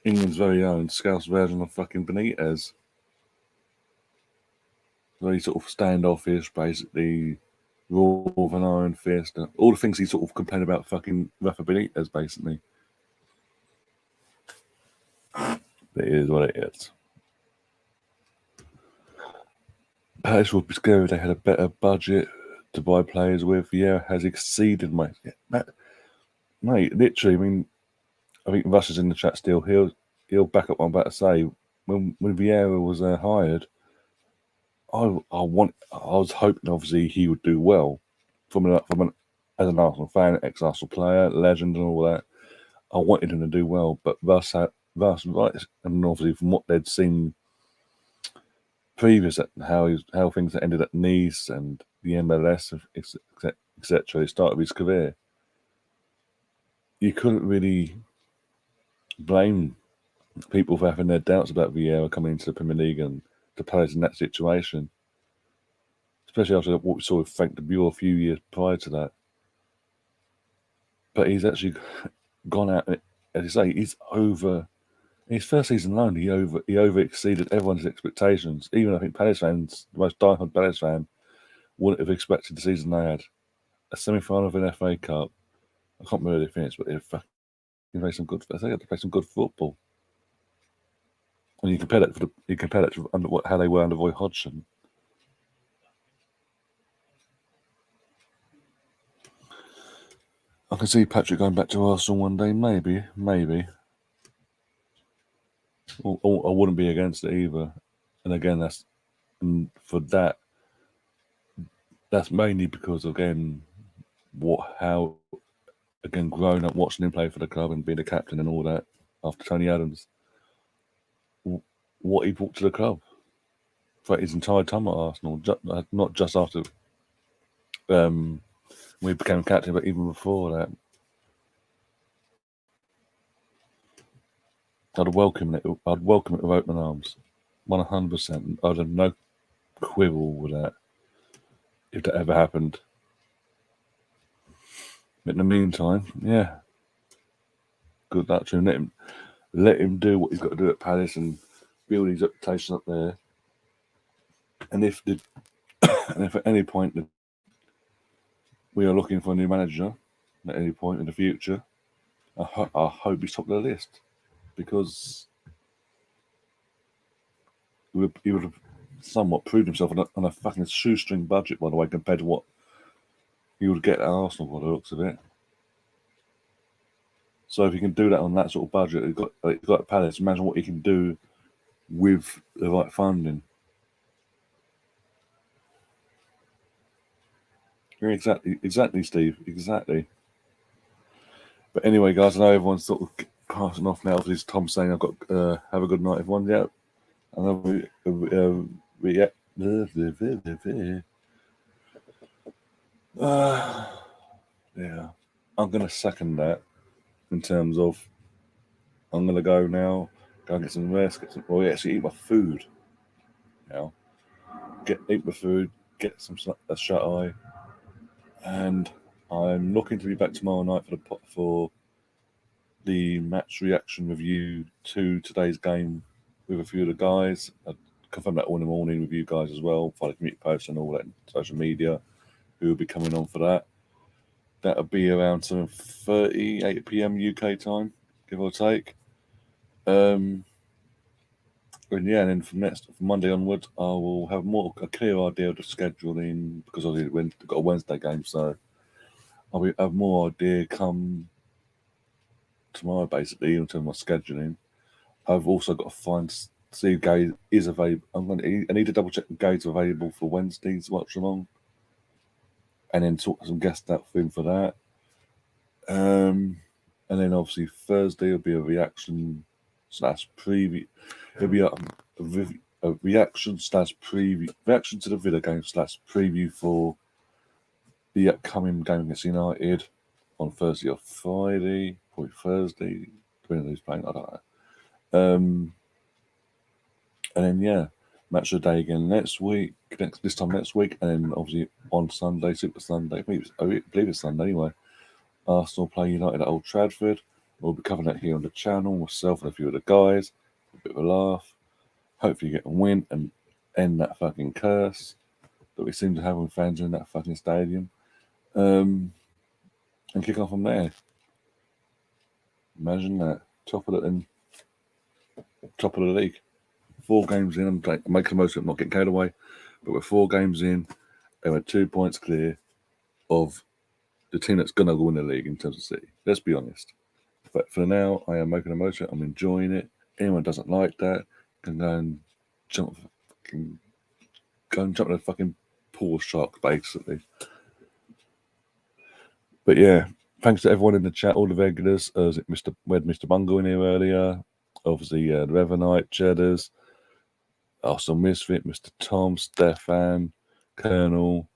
England's very own Scouse version of fucking Benitez. Very sort of standoffish, basically raw of an iron fist, all the things he sort of complained about fucking Rafa Benitez, basically. It is what it is. Palace would be scary if they had a better budget to buy players with. Vieira has exceeded my mate. Literally, I mean, I think Russ is in the chat still. He'll back up what I'm about to say. When Vieira was hired, I was hoping obviously he would do well as an Arsenal fan, ex-Arsenal player, legend, and all that. I wanted him to do well, but Russ right, and obviously from what they'd seen previous, how things ended at Nice and the MLS, etc. He started his career. You couldn't really blame people for having their doubts about Vieira coming into the Premier League and to Palace in that situation, especially after what we saw with Frank de Boer a few years prior to that. But he's actually gone out, as you say, he's over. In his first season alone, he over exceeded everyone's expectations. Even I think Palace fans, the most diehard Palace fan, wouldn't have expected the season they had. A semi-final of an FA Cup. I can't remember the finish, but they played some good. I think they had to play some good football. And you compare that to how they were under Roy Hodgson. I can see Patrick going back to Arsenal one day, maybe. I wouldn't be against it either. And again, that's mainly because again, growing up watching him play for the club and being a captain and all that after Tony Adams, what he brought to the club for his entire time at Arsenal, not just after when he became captain, but even before that. I'd welcome it with open arms, 100%. I'd have no quibble with that if that ever happened. But in the meantime, yeah, good luck to him. Let him do what he's got to do at Palace and build his reputation up there. And if at any point we are looking for a new manager, at any point in the future, I hope he's top of the list, because he would have somewhat proved himself on a fucking shoestring budget, by the way, compared to what he would get at Arsenal by the looks of it. So if you can do that on that sort of budget, you've got a Palace. Imagine what you can do with the right funding. Yeah, exactly, Steve. Exactly. But anyway, guys, I know everyone's sort of passing off now. This Tom saying I've got have a good night, everyone. Yeah, I know yeah. Yeah, I'm gonna second that in terms of I'm gonna go now, go and get some rest, actually eat my food now. Eat my food, get a shut eye, and I'm looking to be back tomorrow night for the match reaction review to today's game with a few of the guys. I confirm that all in the morning with you guys as well, for the community posts and all that social media, who will be coming on for that. That'll be around 7:30, 8 p.m. UK time, give or take. And yeah, and then from Monday onwards, I will have a clear idea of the scheduling because I've got a Wednesday game, so I'll have more idea come tomorrow, basically, in terms of my scheduling. I've also got to see if Gay is available. I need to double check if Gay's available for Wednesday's Watchalong, and then talk to some guests out for him for that. And then obviously Thursday will be a reaction / preview. It'll be a reaction / preview, reaction to the Villa game / preview for the upcoming game against United on Thursday or Friday, probably Thursday, depending on who's playing. I don't know. And then yeah, match of the day again next week. This time next week, and then obviously on Sunday, Super Sunday. I believe it's Sunday anyway. Arsenal play United at Old Trafford. We'll be covering that here on the channel, myself and a few of the guys. A bit of a laugh. Hopefully get a win and end that fucking curse that we seem to have when fans are in that fucking stadium. And kick off from there. Imagine that. Top of the league. 4 games in, I'm making the most of it, not getting carried away. But we're 4 games in, and we're 2 points clear of the team that's going to win the league in terms of City. Let's be honest. But for now, I am making the most of it. I'm enjoying it. Anyone doesn't like that can go and jump in a fucking pool of sharks, basically. But yeah, thanks to everyone in the chat, all the regulars. We had Mr. Bungle in here earlier. Obviously, the Revanite, Cheddars, Arsenal Misfit, Mr. Tom, Stefan, Colonel.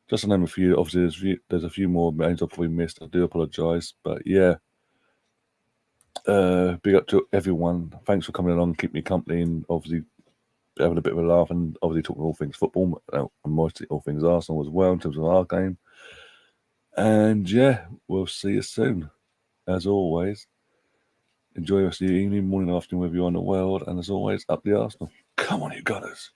Just to name a few. Obviously, there's a few more names I've probably missed. I do apologise. But yeah, big up to everyone. Thanks for coming along, keep me company, and obviously having a bit of a laugh, and obviously talking all things football and mostly all things Arsenal as well in terms of our game. And yeah, we'll see you soon. As always, enjoy the rest of your evening, morning, afternoon, wherever you are in the world. And as always, up the Arsenal. Come on, you Gunners.